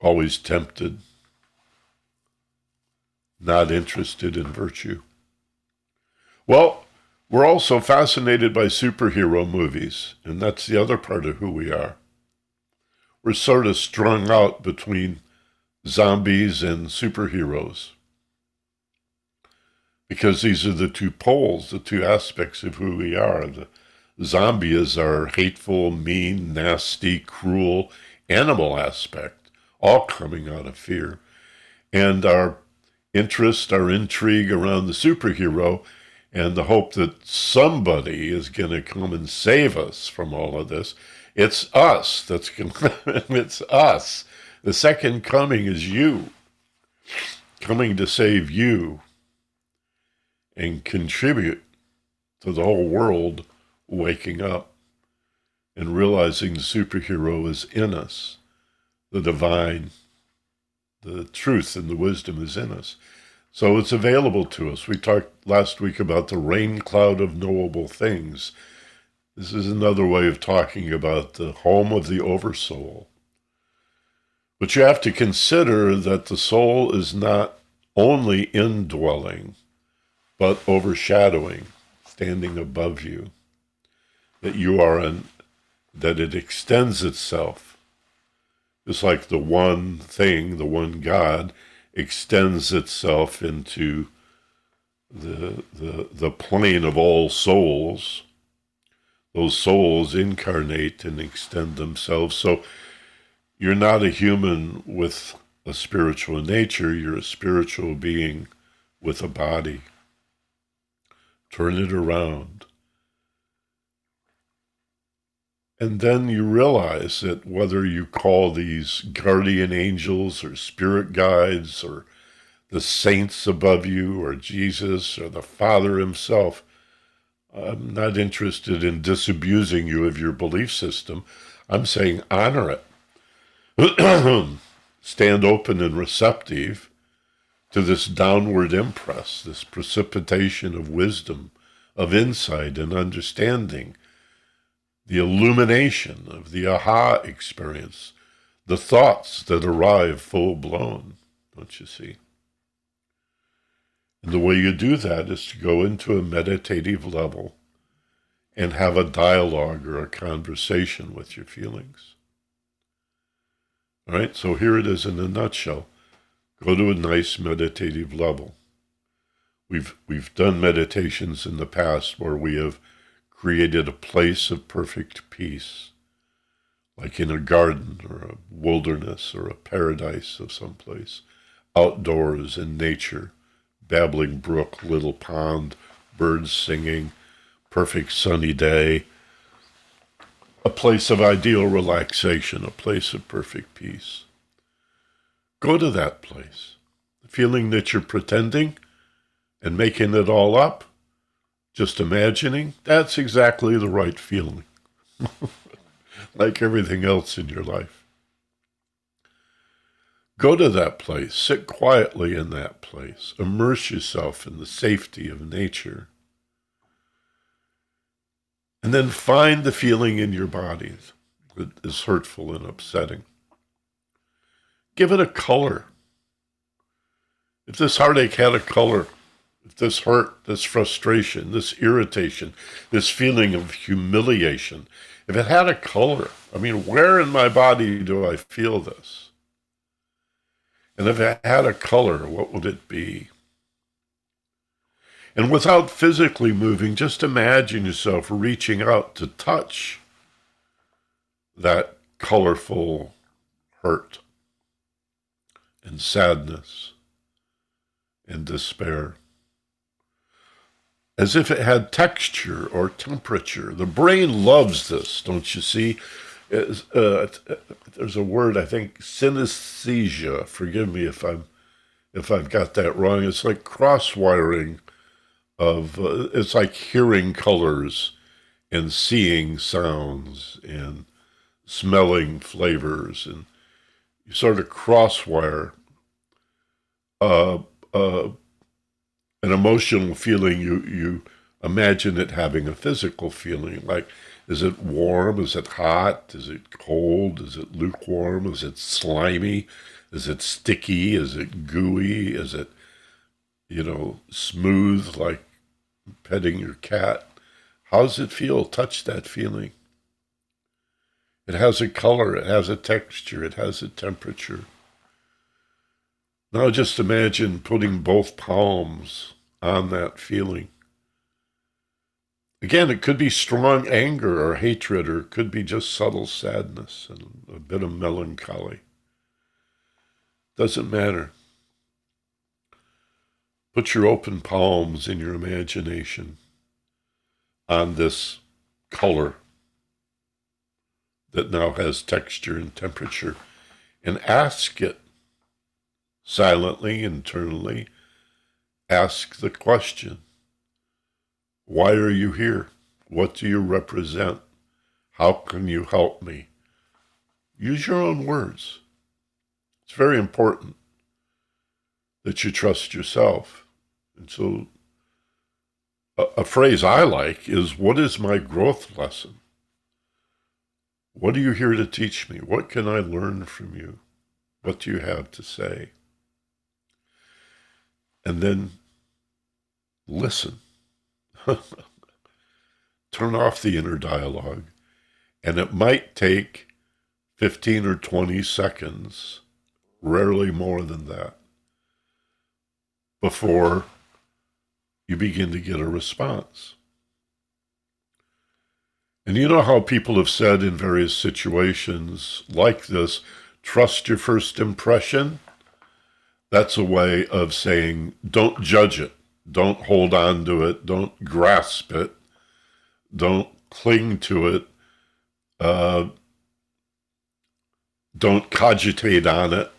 Always tempted, not interested in virtue. Well, we're also fascinated by superhero movies, and that's the other part of who we are. We're sort of strung out between zombies and superheroes, because these are the two poles, the two aspects of who we are. The zombie is our hateful, mean, nasty, cruel animal aspect, all coming out of fear. And our interest, our intrigue around the superhero, and the hope that somebody is going to come and save us from all of this. It's us that's going to, it's us. The second coming is you, coming to save you and contribute to the whole world waking up and realizing the superhero is in us. The divine, the truth and the wisdom is in us. So it's available to us. We talked last week about the rain cloud of knowable things. This is another way of talking about the home of the oversoul. But you have to consider that the soul is not only indwelling, but overshadowing, standing above you. That you are that it extends itself. Just like the one thing, the one God, extends itself into the plane of all souls. Those souls incarnate and extend themselves. So you're not a human with a spiritual nature. You're a spiritual being with a body. Turn it around. And then you realize that whether you call these guardian angels or spirit guides or the saints above you or Jesus or the Father himself, I'm not interested in disabusing you of your belief system. I'm saying honor it. Stand open and receptive to this downward impress, this precipitation of wisdom, of insight and understanding, the illumination of the aha experience, the thoughts that arrive full blown, don't you see? And the way you do that is to go into a meditative level and have a dialogue or a conversation with your feelings. All right, so here it is in a nutshell. Go to a nice meditative level. We've done meditations in the past where we have created a place of perfect peace, like in a garden or a wilderness or a paradise of some place, outdoors in nature, babbling brook, little pond, birds singing, perfect sunny day, a place of ideal relaxation, a place of perfect peace. Go to that place. The feeling that you're pretending and making it all up, just imagining, that's exactly the right feeling. Like everything else in your life. Go to that place, sit quietly in that place, immerse yourself in the safety of nature, and then find the feeling in your body that is hurtful and upsetting. Give it a color. If this heartache had a color, if this hurt, this frustration, this irritation, this feeling of humiliation, if it had a color, I mean, where in my body do I feel this? And if it had a color, what would it be? And without physically moving, just imagine yourself reaching out to touch that colorful hurt and sadness and despair. As if it had texture or temperature. The brain loves this, don't you see? There's a word, I think, synesthesia. Forgive me if I've got that wrong. It's like cross-wiring of, it's like hearing colors and seeing sounds and smelling flavors, and you sort of cross-wire an emotional feeling. You imagine it having a physical feeling, like, is it warm? Is it hot? Is it cold? Is it lukewarm? Is it slimy? Is it sticky? Is it gooey? Is it, smooth, like petting your cat? How does it feel? Touch that feeling. It has a color, it has a texture, it has a temperature. Now just imagine putting both palms on that feeling. Again, it could be strong anger or hatred, or it could be just subtle sadness and a bit of melancholy. Doesn't matter. Put your open palms in your imagination on this color that now has texture and temperature, and ask it silently, internally. Ask the question, why are you here? What do you represent? How can you help me? Use your own words. It's very important that you trust yourself. And so a phrase I like is, what is my growth lesson? What are you here to teach me? What can I learn from you? What do you have to say? And then listen. Turn off the inner dialogue. And it might take 15 or 20 seconds, rarely more than that, before you begin to get a response. And you know how people have said in various situations like this, trust your first impression? That's a way of saying, don't judge it. Don't hold on to it. Don't grasp it. Don't cling to it. Don't cogitate on it.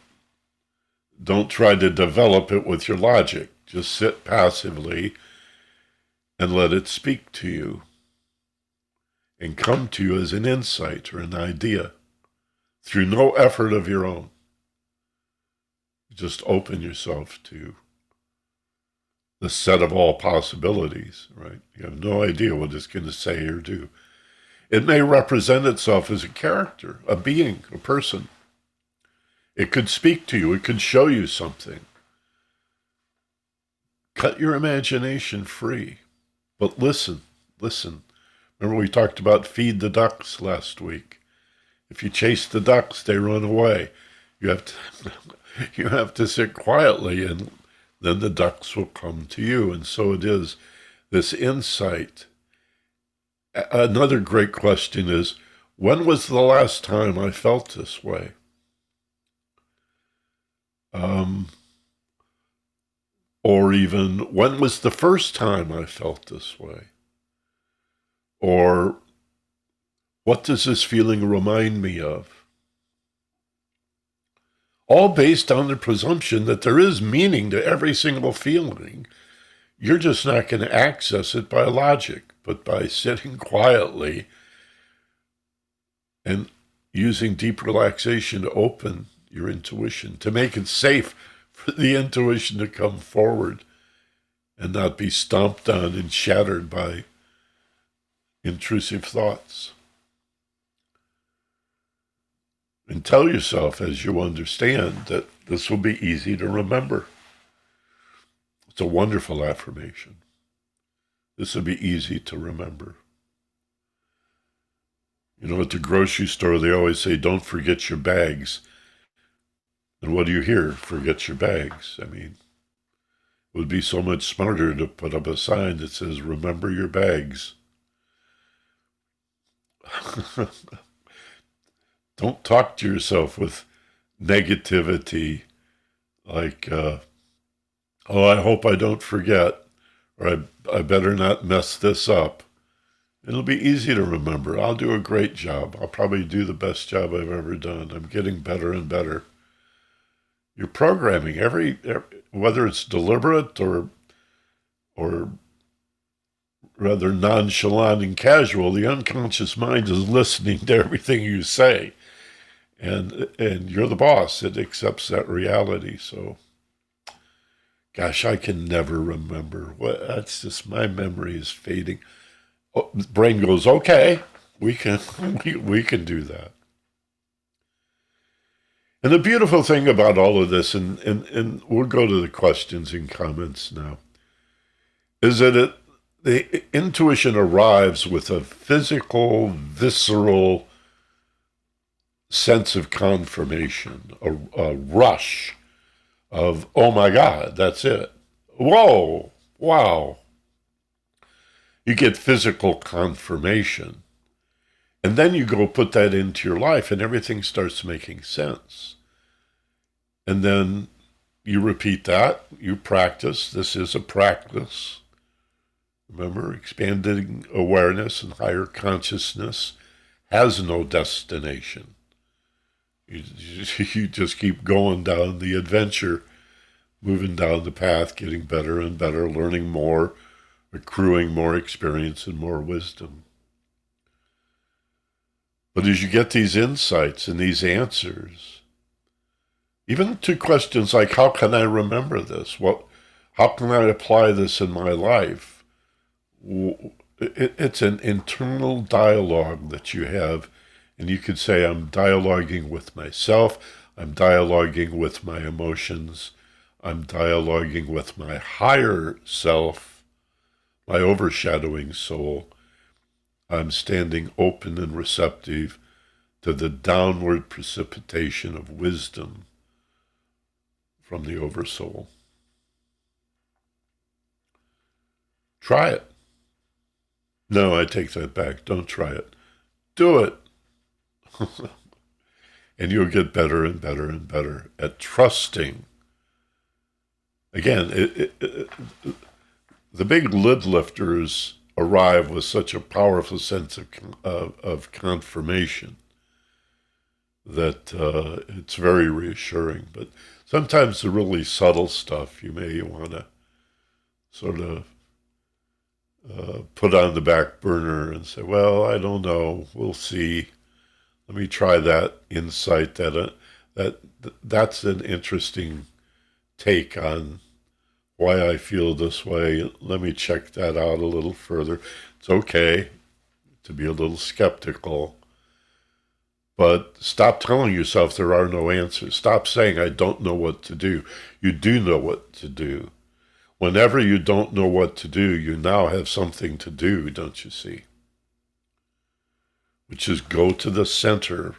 Don't try to develop it with your logic. Just sit passively and let it speak to you and come to you as an insight or an idea through no effort of your own. Just open yourself to the set of all possibilities, right? You have no idea what it's going to say or do. It may represent itself as a character, a being, a person. It could speak to you. It could show you something. Cut your imagination free, but listen. Remember we talked about feed the ducks last week. If you chase the ducks, they run away. You have to sit quietly, and then the ducks will come to you. And so it is, this insight. Another great question is, when was the last time I felt this way? Or even, when was the first time I felt this way? Or, what does this feeling remind me of? All based on the presumption that there is meaning to every single feeling. You're just not going to access it by logic, but by sitting quietly and using deep relaxation to open your intuition, to make it safe for the intuition to come forward and not be stomped on and shattered by intrusive thoughts. And tell yourself, as you understand, that this will be easy to remember. It's a wonderful affirmation. This will be easy to remember. You know, at the grocery store, they always say, don't forget your bags. And what do you hear? Forget your bags. I mean, it would be so much smarter to put up a sign that says, remember your bags. Don't talk to yourself with negativity like, oh, I hope I don't forget, or I better not mess this up. It'll be easy to remember. I'll do a great job. I'll probably do the best job I've ever done. I'm getting better and better. You're programming every whether it's deliberate or rather nonchalant and casual, the unconscious mind is listening to everything you say. And you're the boss. It accepts that reality. So, gosh, I can never remember. That's just, my memory is fading. Oh, the brain goes, okay, we can do that. And the beautiful thing about all of this, and we'll go to the questions and comments now, is that the intuition arrives with a physical, visceral sense of confirmation, a rush of, oh my God, that's it. Whoa, wow. You get physical confirmation. And then you go put that into your life and everything starts making sense. And then you repeat that, you practice. This is a practice. Remember, expanding awareness and higher consciousness has no destination. You just keep going down the adventure, moving down the path, getting better and better, learning more, accruing more experience and more wisdom. But as you get these insights and these answers, even to questions like, how can I remember this? How can I apply this in my life? It's an internal dialogue that you have, and you could say, I'm dialoguing with myself, I'm dialoguing with my emotions, I'm dialoguing with my higher self, my overshadowing soul. I'm standing open and receptive to the downward precipitation of wisdom from the oversoul. Try it. No, I take that back. Don't try it. Do it. And you'll get better and better and better at trusting. Again, the big lid lifters arrive with such a powerful sense of confirmation that it's very reassuring. But sometimes the really subtle stuff you may want to sort of put on the back burner and say, well, I don't know, we'll see. Let me try that insight. That's an interesting take on why I feel this way. Let me check that out a little further. It's okay to be a little skeptical, but stop telling yourself there are no answers. Stop saying, I don't know what to do. You do know what to do. Whenever you don't know what to do, you now have something to do, don't you see? Which is go to the center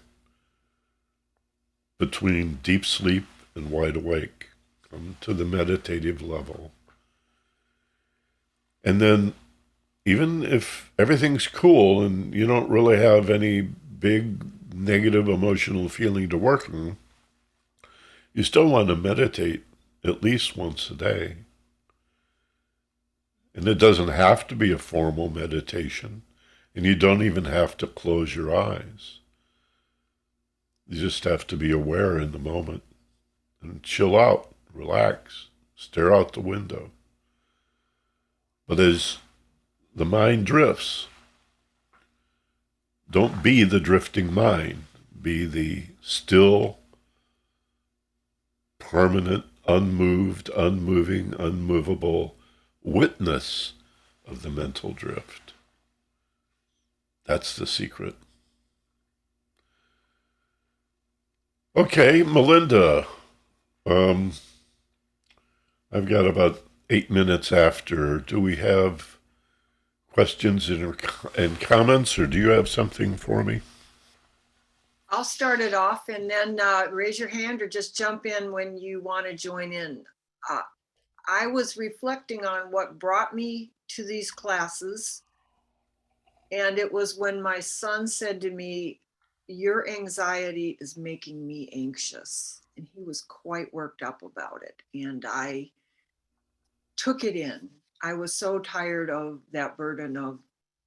between deep sleep and wide awake. Come to the meditative level. And then, even if everything's cool and you don't really have any big negative emotional feeling to work on, you still want to meditate at least once a day. And it doesn't have to be a formal meditation, and you don't even have to close your eyes. You just have to be aware in the moment and chill out, relax, stare out the window. But as the mind drifts, don't be the drifting mind. Be the still, permanent, unmoved, unmoving, unmovable witness of the mental drift. That's the secret. Okay, Melinda. I've got about 8 minutes after. Do we have questions and comments, or do you have something for me? I'll start it off, and then raise your hand or just jump in when you want to join in. I was reflecting on what brought me to these classes, and it was when my son said to me, your anxiety is making me anxious. And he was quite worked up about it. And I took it in. I was so tired of that burden of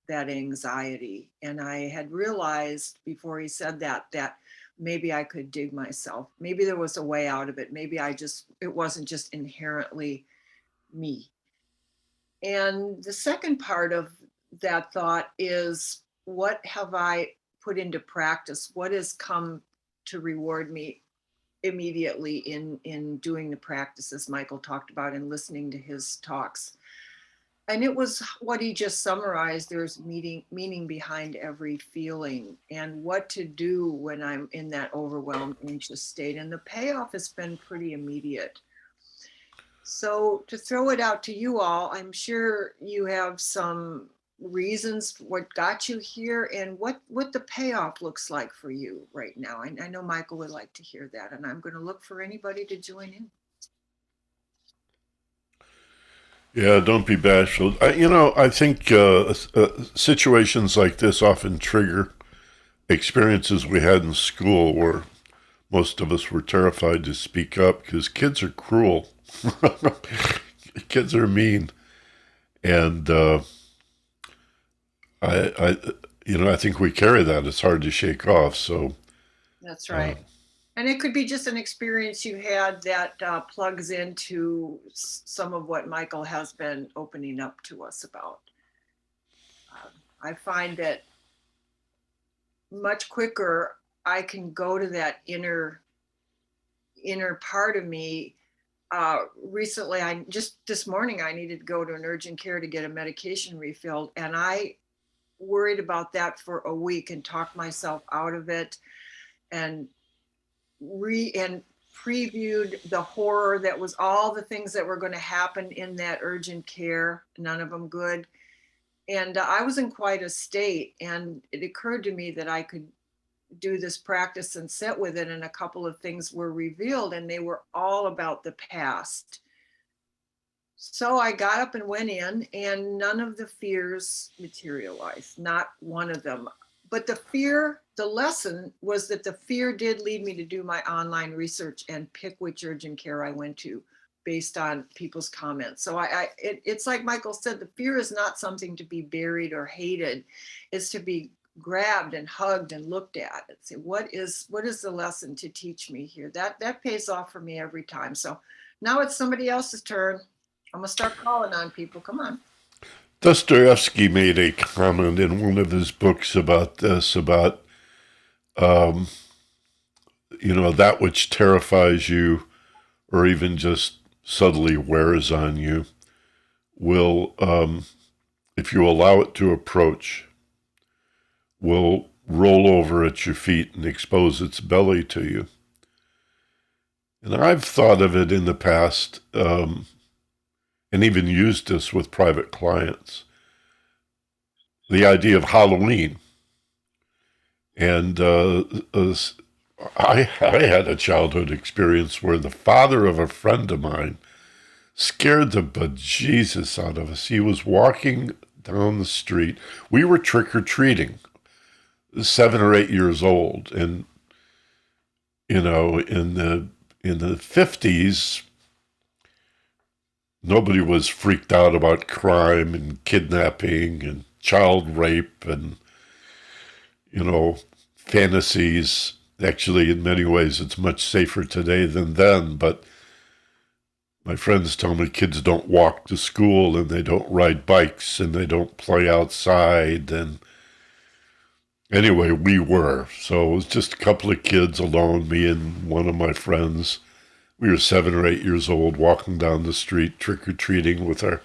that anxiety. And I had realized before he said that maybe I could dig myself. Maybe there was a way out of it. Maybe it wasn't just inherently me. And the second part of that thought is, what have I put into practice? What has come to reward me immediately in doing the practices Michael talked about and listening to his talks? And it was what he just summarized. There's meaning behind every feeling, and what to do when I'm in that overwhelmed, anxious state. And the payoff has been pretty immediate. So to throw it out to you all, I'm sure you have some reasons what got you here and what the payoff looks like for you right now. And I know Michael would like to hear that, and I'm going to look for anybody to join in. Yeah, don't be bashful. I think situations like this often trigger experiences we had in school where most of us were terrified to speak up because kids are cruel. Kids are mean. And I think we carry that. It's hard to shake off. So, That's uh, right. And it could be just an experience you had that plugs into some of what Michael has been opening up to us about. I find that much quicker I can go to that inner part of me. Recently, I just this morning I needed to go to an urgent care to get a medication refilled, and I worried about that for a week and talked myself out of it, and and previewed the horror that was all the things that were going to happen in that urgent care, none of them good. And I was in quite a state, and it occurred to me that I could do this practice and sit with it, and a couple of things were revealed, and they were all about the past. So I got up and went in, and none of the fears materialized, not one of them. But the lesson was that the fear did lead me to do my online research and pick which urgent care I went to based on people's comments. So it's like Michael said, the fear is not something to be buried or hated. It's to be grabbed and hugged and looked at and say, what is the lesson to teach me here? That pays off for me every time. So now it's somebody else's turn. I'm gonna start calling on people. Come on. Dostoevsky made a comment in one of his books about this, about, um, that which terrifies you or even just subtly wears on you will, if you allow it to approach, will roll over at your feet and expose its belly to you. And I've thought of it in the past, and even used this with private clients. The idea of Halloween. And I had a childhood experience where the father of a friend of mine scared the bejesus out of us. He was walking down the street. We were trick-or-treating, 7 or 8 years old. And, in the 50s, nobody was freaked out about crime and kidnapping and child rape and, fantasies. Actually, in many ways, it's much safer today than then. But my friends tell me kids don't walk to school and they don't ride bikes and they don't play outside. And anyway, we were. So it was just a couple of kids alone, me and one of my friends. We were 7 or 8 years old, walking down the street, trick-or-treating with our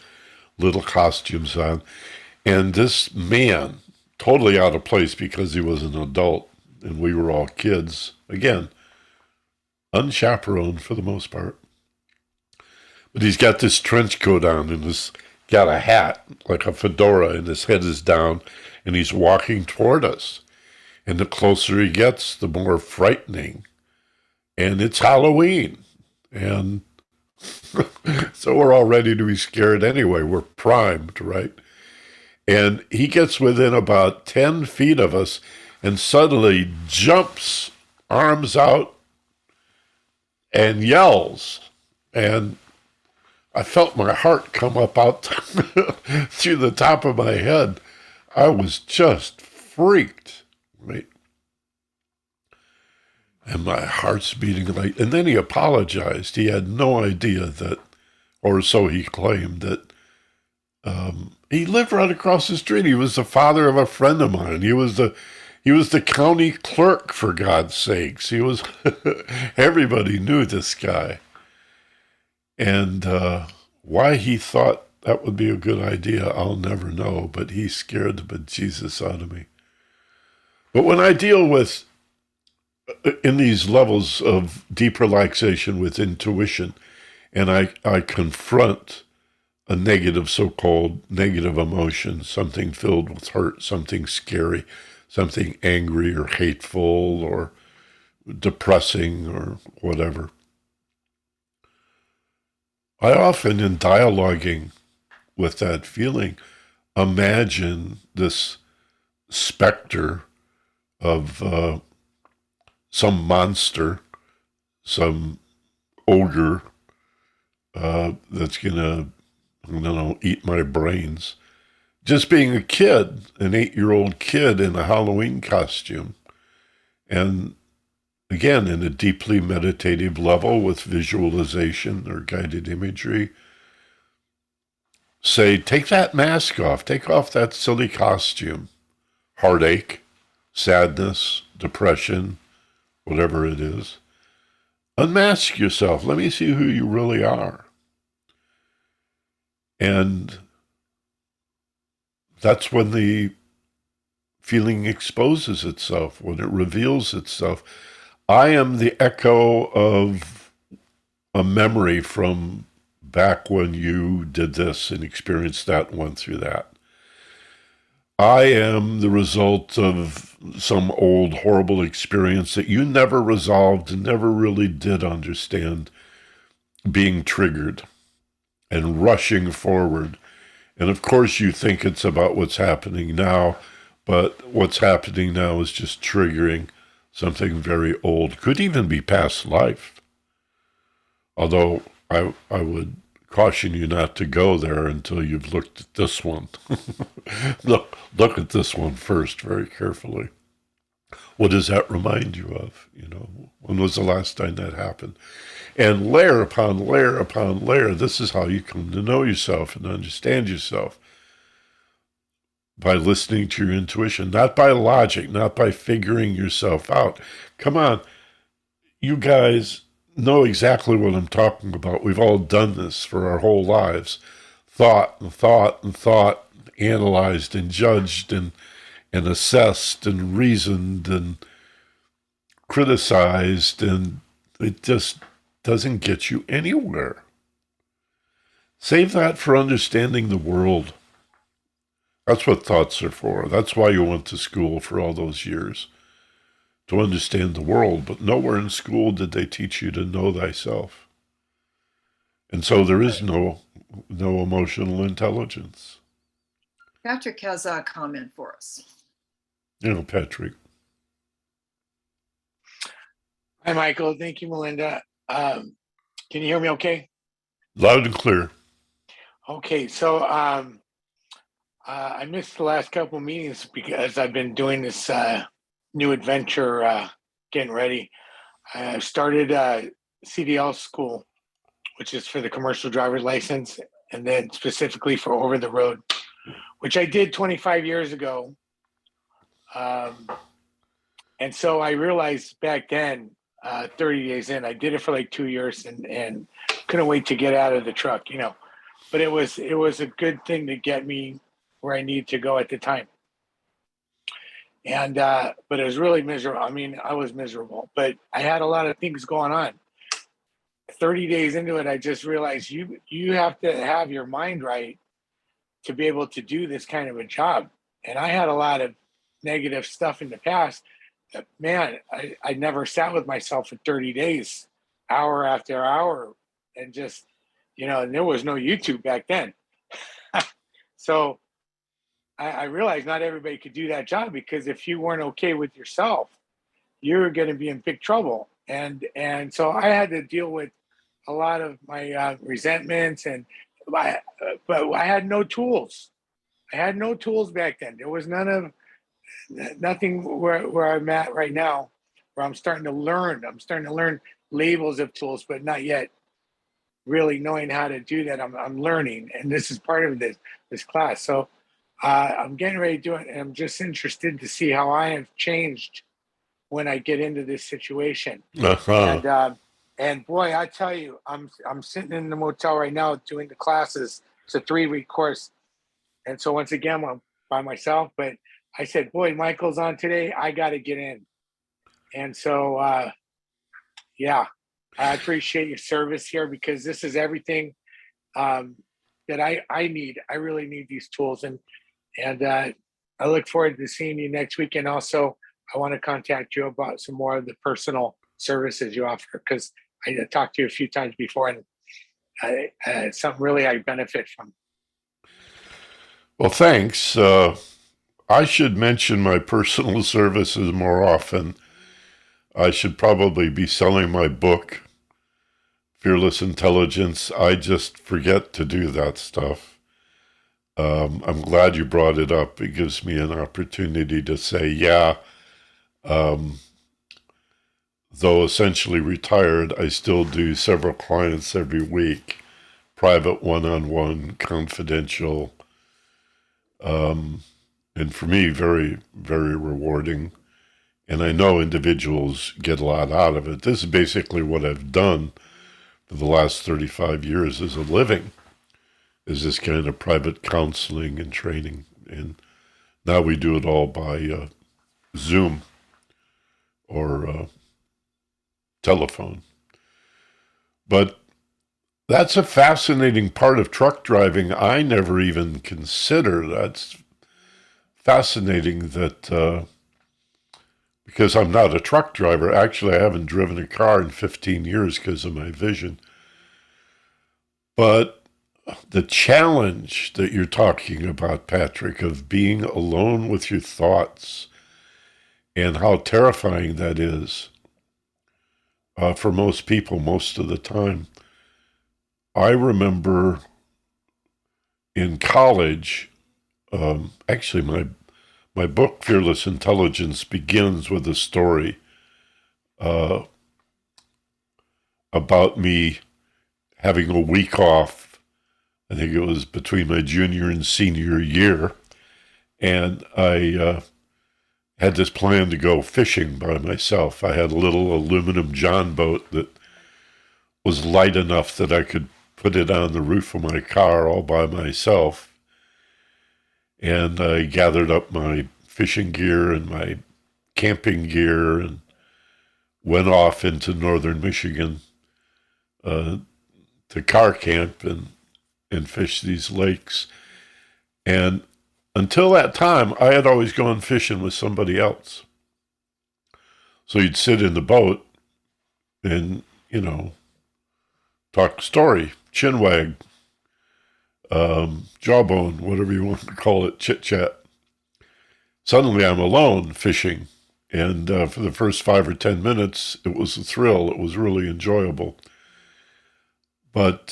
little costumes on. And this man, totally out of place because he was an adult and we were all kids, again, unchaperoned for the most part. But he's got this trench coat on and he's got a hat, like a fedora, and his head is down, and he's walking toward us. And the closer he gets, the more frightening. And it's Halloween. And so we're all ready to be scared anyway. We're primed, right? And he gets within about 10 feet of us and suddenly jumps, arms out, and yells. And I felt my heart come up out through the top of my head. I was just freaked, right? And my heart's beating like, and then he apologized. He had no idea that, or so he claimed, that he lived right across the street. He was the father of a friend of mine. He was the county clerk, for God's sakes. He was, everybody knew this guy. And why he thought that would be a good idea, I'll never know, but he scared the bejesus out of me. But when I deal with, in these levels of deep relaxation with intuition, and I confront a negative, so-called negative emotion, something filled with hurt, something scary, something angry or hateful or depressing or whatever. I often, in dialoguing with that feeling, imagine this specter of some monster some ogre that's going to, I don't know, eat my brains. Just being a kid, an 8-year-old kid in a Halloween costume. And again, in a deeply meditative level with visualization or guided imagery, say, take that mask off, take off that silly costume. Heartache, sadness, depression, whatever it is. Unmask yourself. Let me see who you really are. And that's when the feeling exposes itself, when it reveals itself. I am the echo of a memory from back when you did this and experienced that and went through that. I am the result of some old horrible experience that you never resolved and never really did understand, being triggered and rushing forward. And of course you think it's about what's happening now, but what's happening now is just triggering something very old. Could even be past life. Although I would caution you not to go there until you've looked at this one. Look at this one first very carefully. What does that remind you of? You know, when was the last time that happened? And layer upon layer upon layer, this is how you come to know yourself and understand yourself. By listening to your intuition, not by logic, not by figuring yourself out. Come on, you guys know exactly what I'm talking about. We've all done this for our whole lives. Thought and thought and thought, analyzed and judged and assessed and reasoned and criticized, and it just doesn't get you anywhere. Save that for understanding the world. That's what thoughts are for. That's why you went to school for all those years, to understand the world. But nowhere in school did they teach you to know thyself. And so there is no emotional intelligence. Patrick has a comment for us. You know, Patrick. Hi, Michael. Thank you, Melinda. Can you hear me okay? Loud and clear. Okay, so I missed the last couple of meetings because I've been doing this new adventure, getting ready. I started CDL school, which is for the commercial driver's license, and then specifically for over the road, which I did 25 years ago. And so I realized back then, 30 days in, I did it for like 2 years and couldn't wait to get out of the truck, you know. But it was a good thing to get me where I needed to go at the time. And but it was really miserable. I mean, I was miserable, but I had a lot of things going on. 30 days into it, I just realized you have to have your mind right to be able to do this kind of a job. And I had a lot of negative stuff in the past. Man, I never sat with myself for 30 days, hour after hour, and just, you know, and there was no YouTube back then. So I realized not everybody could do that job, because if you weren't okay with yourself, you're going to be in big trouble. And so I had to deal with a lot of my resentments, but I had no tools. I had no tools back then. There was nothing where I'm at right now, where I'm starting to learn. I'm starting to learn labels of tools, but not yet really knowing how to do that. I'm learning, and this is part of this class. So I'm getting ready to do it, and I'm just interested to see how I have changed when I get into this situation. And boy, I tell you, I'm sitting in the motel right now doing the classes. It's a 3-week course, and so once again, I'm by myself. But I said, boy, Michael's on today. I got to get in. And so, yeah, I appreciate your service here, because this is everything that I need. I really need these tools. And I look forward to seeing you next week. And also, I want to contact you about some more of the personal services you offer, because I talked to you a few times before, and it's something really I benefit from. Well, thanks. I should mention my personal services more often. I should probably be selling my book, Fearless Intelligence. I just forget to do that stuff. I'm glad you brought it up. It gives me an opportunity to say, yeah, though essentially retired, I still do several clients every week, private one-on-one, confidential, and for me, very, very rewarding. And I know individuals get a lot out of it. This is basically what I've done for the last 35 years as a living, is this kind of private counseling and training. And now we do it all by Zoom or telephone. But that's a fascinating part of truck driving I never even considered. That's fascinating that because I'm not a truck driver. Actually, I haven't driven a car in 15 years because of my vision. But the challenge that you're talking about, Patrick, of being alone with your thoughts and how terrifying that is for most people most of the time. I remember in college, actually my book, Fearless Intelligence, begins with a story about me having a week off. I think it was between my junior and senior year. And I had this plan to go fishing by myself. I had a little aluminum John boat that was light enough that I could put it on the roof of my car all by myself. And I gathered up my fishing gear and my camping gear and went off into northern Michigan to car camp and fish these lakes. And until that time, I had always gone fishing with somebody else. So you'd sit in the boat and, talk story, chinwag, jawbone, whatever you want to call it, chit-chat. Suddenly I'm alone fishing. And for the first 5 or 10 minutes, it was a thrill. It was really enjoyable. But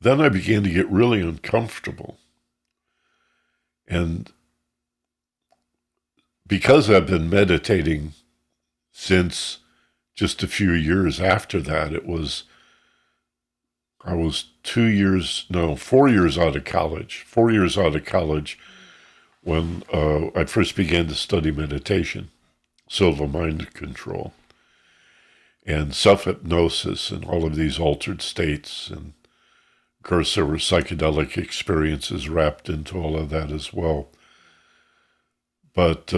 then I began to get really uncomfortable. And because I've been meditating since just a few years after that, I was 4 years out of college. 4 years out of college when I first began to study meditation, silva mind control, and self-hypnosis and all of these altered states. And of course, there were psychedelic experiences wrapped into all of that as well. But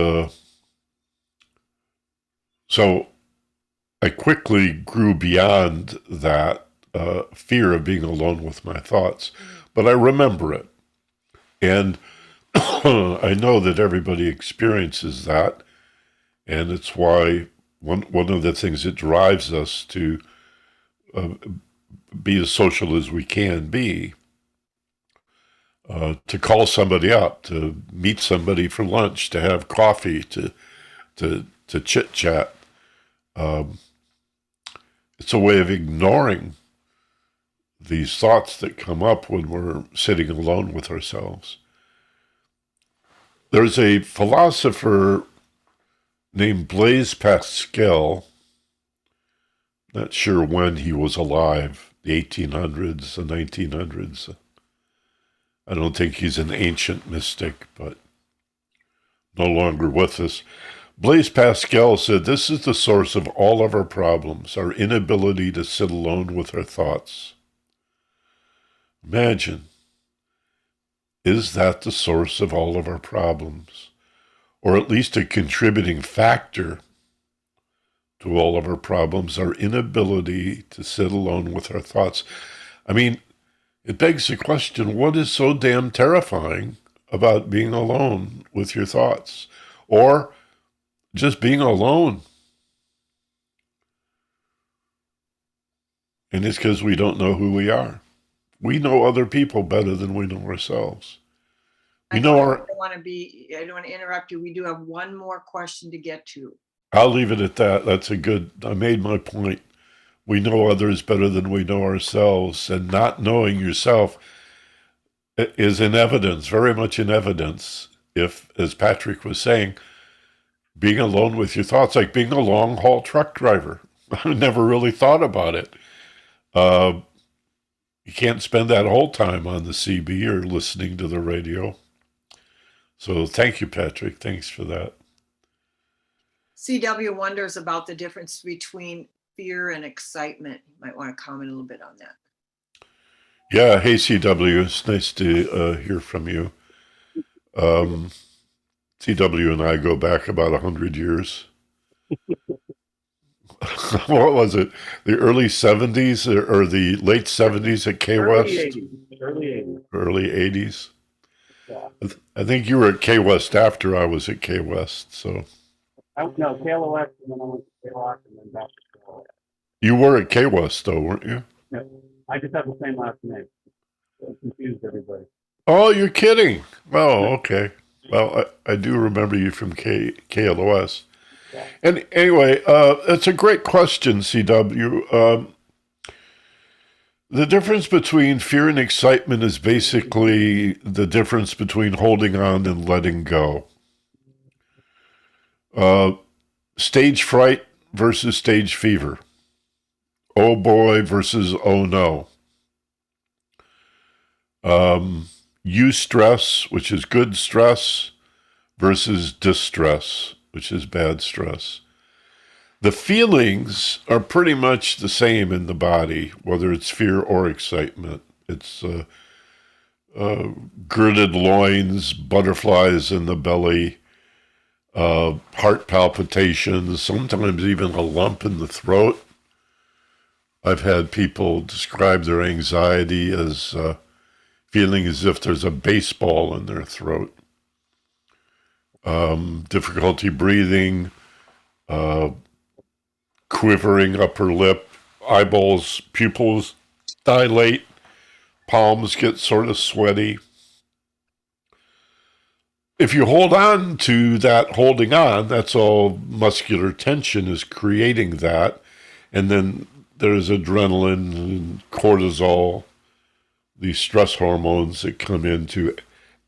so I quickly grew beyond that fear of being alone with my thoughts. But I remember it. And I know that everybody experiences that. And it's why one of the things that drives us to be as social as we can be, to call somebody up, to meet somebody for lunch, to have coffee, to chit-chat. It's a way of ignoring these thoughts that come up when we're sitting alone with ourselves. There's a philosopher named Blaise Pascal, not sure when he was alive, the 1800s, the 1900s. I don't think he's an ancient mystic, but no longer with us. Blaise Pascal said, "This is the source of all of our problems, our inability to sit alone with our thoughts." Imagine, is that the source of all of our problems? Or at least a contributing factor to all of our problems, our inability to sit alone with our thoughts. I mean, it begs the question, what is so damn terrifying about being alone with your thoughts? Or just being alone? And it's because we don't know who we are. We know other people better than we know ourselves. I don't want to interrupt you. We do have one more question to get to. I'll leave it at that. That's a good, I made my point. We know others better than we know ourselves, and not knowing yourself is in evidence, very much in evidence. If, as Patrick was saying, being alone with your thoughts, like being a long haul truck driver. I never really thought about it. Uh, you can't spend that whole time on the CB or listening to the radio. So thank you, Patrick. Thanks for that. CW wonders about the difference between fear and excitement. You might want to comment a little bit on that. Yeah, hey, CW. It's nice to hear from you. CW and I go back about 100 years. What was it? The early 70s or the late 70s at K West? Early 80s. Yeah. I think you were at K West after I was at K West. So No, KLOS, and then I went to KLOS, and then back to KLOS. you were at K West, though, weren't you? Yeah. I just have the same last name. So it confused everybody. Oh, you're kidding. Oh, okay. Well, I do remember you from KLOS. Yeah. And anyway, it's a great question, CW. The difference between fear and excitement is basically the difference between holding on and letting go. Stage fright versus stage fever. Oh boy versus oh no. Eustress, which is good stress, versus distress, which is bad stress. The feelings are pretty much the same in the body, whether it's fear or excitement. It's girded loins, butterflies in the belly, heart palpitations, sometimes even a lump in the throat. I've had people describe their anxiety as feeling as if there's a baseball in their throat. Difficulty breathing, quivering upper lip, eyeballs, pupils dilate, palms get sort of sweaty. If you hold on to that holding on, that's all muscular tension is creating that. And then there's adrenaline and cortisol, these stress hormones that come in to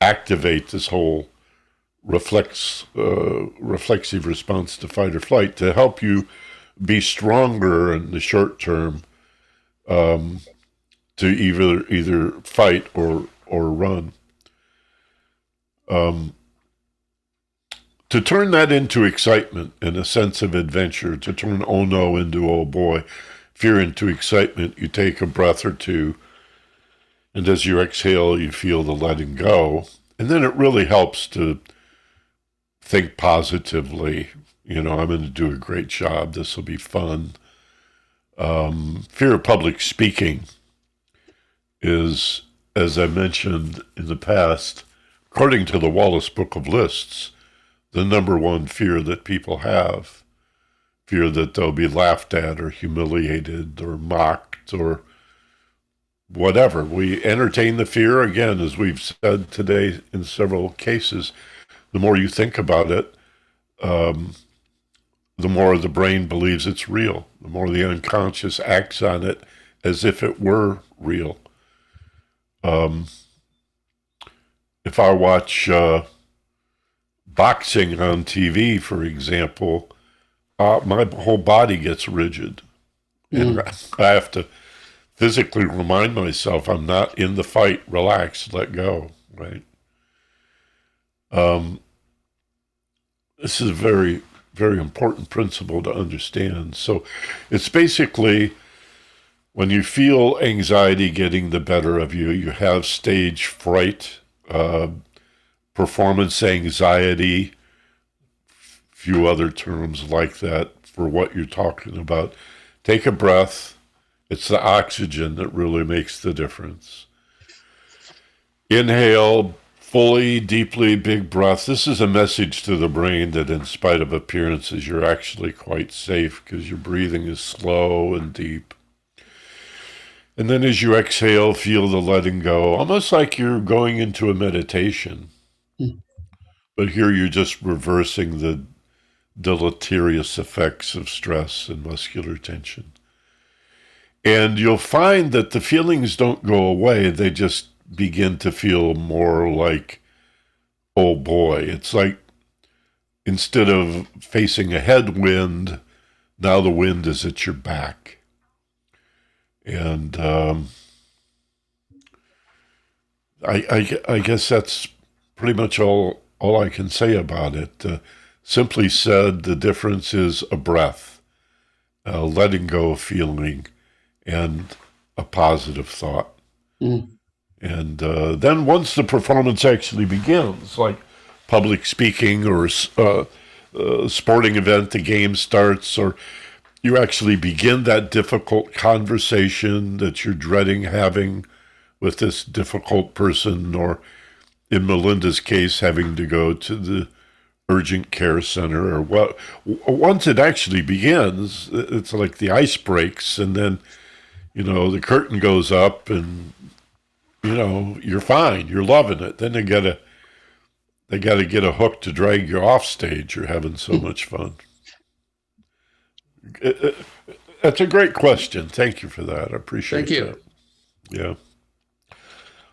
activate this whole reflexive response to fight or flight to help you be stronger in the short term, to either fight or run. To turn that into excitement and a sense of adventure, to turn oh no into oh boy, fear into excitement, you take a breath or two, and as you exhale, you feel the letting go. And then it really helps to think positively. You know, I'm going to do a great job. This will be fun. Fear of public speaking is, as I mentioned in the past, according to the Wallace Book of Lists, the number one fear that people have. Fear that they'll be laughed at or humiliated or mocked or whatever. We entertain the fear, again, as we've said today in several cases. The more you think about it, the more the brain believes it's real. The more the unconscious acts on it as if it were real. If I watch boxing on TV, for example, my whole body gets rigid. And I have to physically remind myself I'm not in the fight. Relax, let go, right? This is a very, very important principle to understand. So it's basically when you feel anxiety getting the better of you, you have stage fright, performance anxiety, few other terms like that for what you're talking about. Take a breath. It's the oxygen that really makes the difference. Inhale fully, deeply, big breath. This is a message to the brain that in spite of appearances, you're actually quite safe because your breathing is slow and deep. And then as you exhale, feel the letting go, almost like you're going into a meditation. But here you're just reversing the deleterious effects of stress and muscular tension. And you'll find that the feelings don't go away. They just begin to feel more like, oh boy, it's like instead of facing a headwind, now the wind is at your back. And I guess that's pretty much all I can say about it. Simply said, the difference is a breath, letting go of feeling, and a positive thought. Mm. And then once the performance actually begins, like public speaking or a sporting event, the game starts, or you actually begin that difficult conversation that you're dreading having with this difficult person, or in Melinda's case, having to go to the urgent care center, or what. Once it actually begins, it's like the ice breaks, and then, the curtain goes up, and, you're fine. You're loving it. Then they gotta get a hook to drag you off stage. You're having so much fun. That's a great question. Thank you for that. I appreciate Thank you. that. Yeah.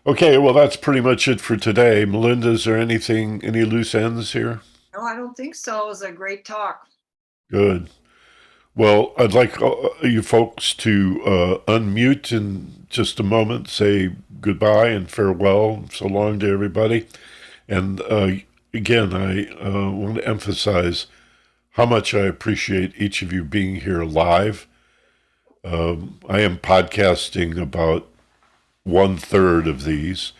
Okay, well, that's pretty much it for today. Melinda, is there any loose ends here? No, I don't think so. It was a great talk. Good. Well, I'd like you folks to unmute in just a moment, say goodbye and farewell, so long to everybody. And again, I want to emphasize how much I appreciate each of you being here live. I am podcasting about 1/3 of these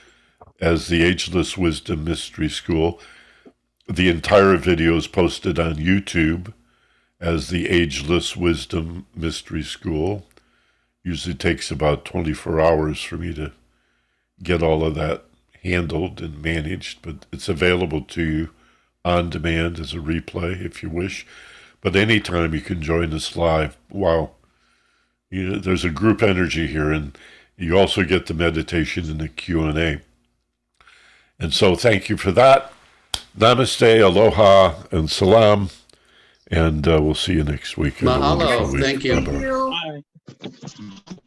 as the Ageless Wisdom Mystery School. The entire video is posted on YouTube as the Ageless Wisdom Mystery School. Usually takes about 24 hours for me to get all of that handled and managed, but it's available to you on demand as a replay if you wish. But anytime you can join us live. Wow. There's a group energy here, and you also get the meditation and the Q&A. And so thank you for that. Namaste, aloha, and salam. And we'll see you next week. Have a Mahalo. wonderful week. Thank you. Bye-bye. Thank you. Bye.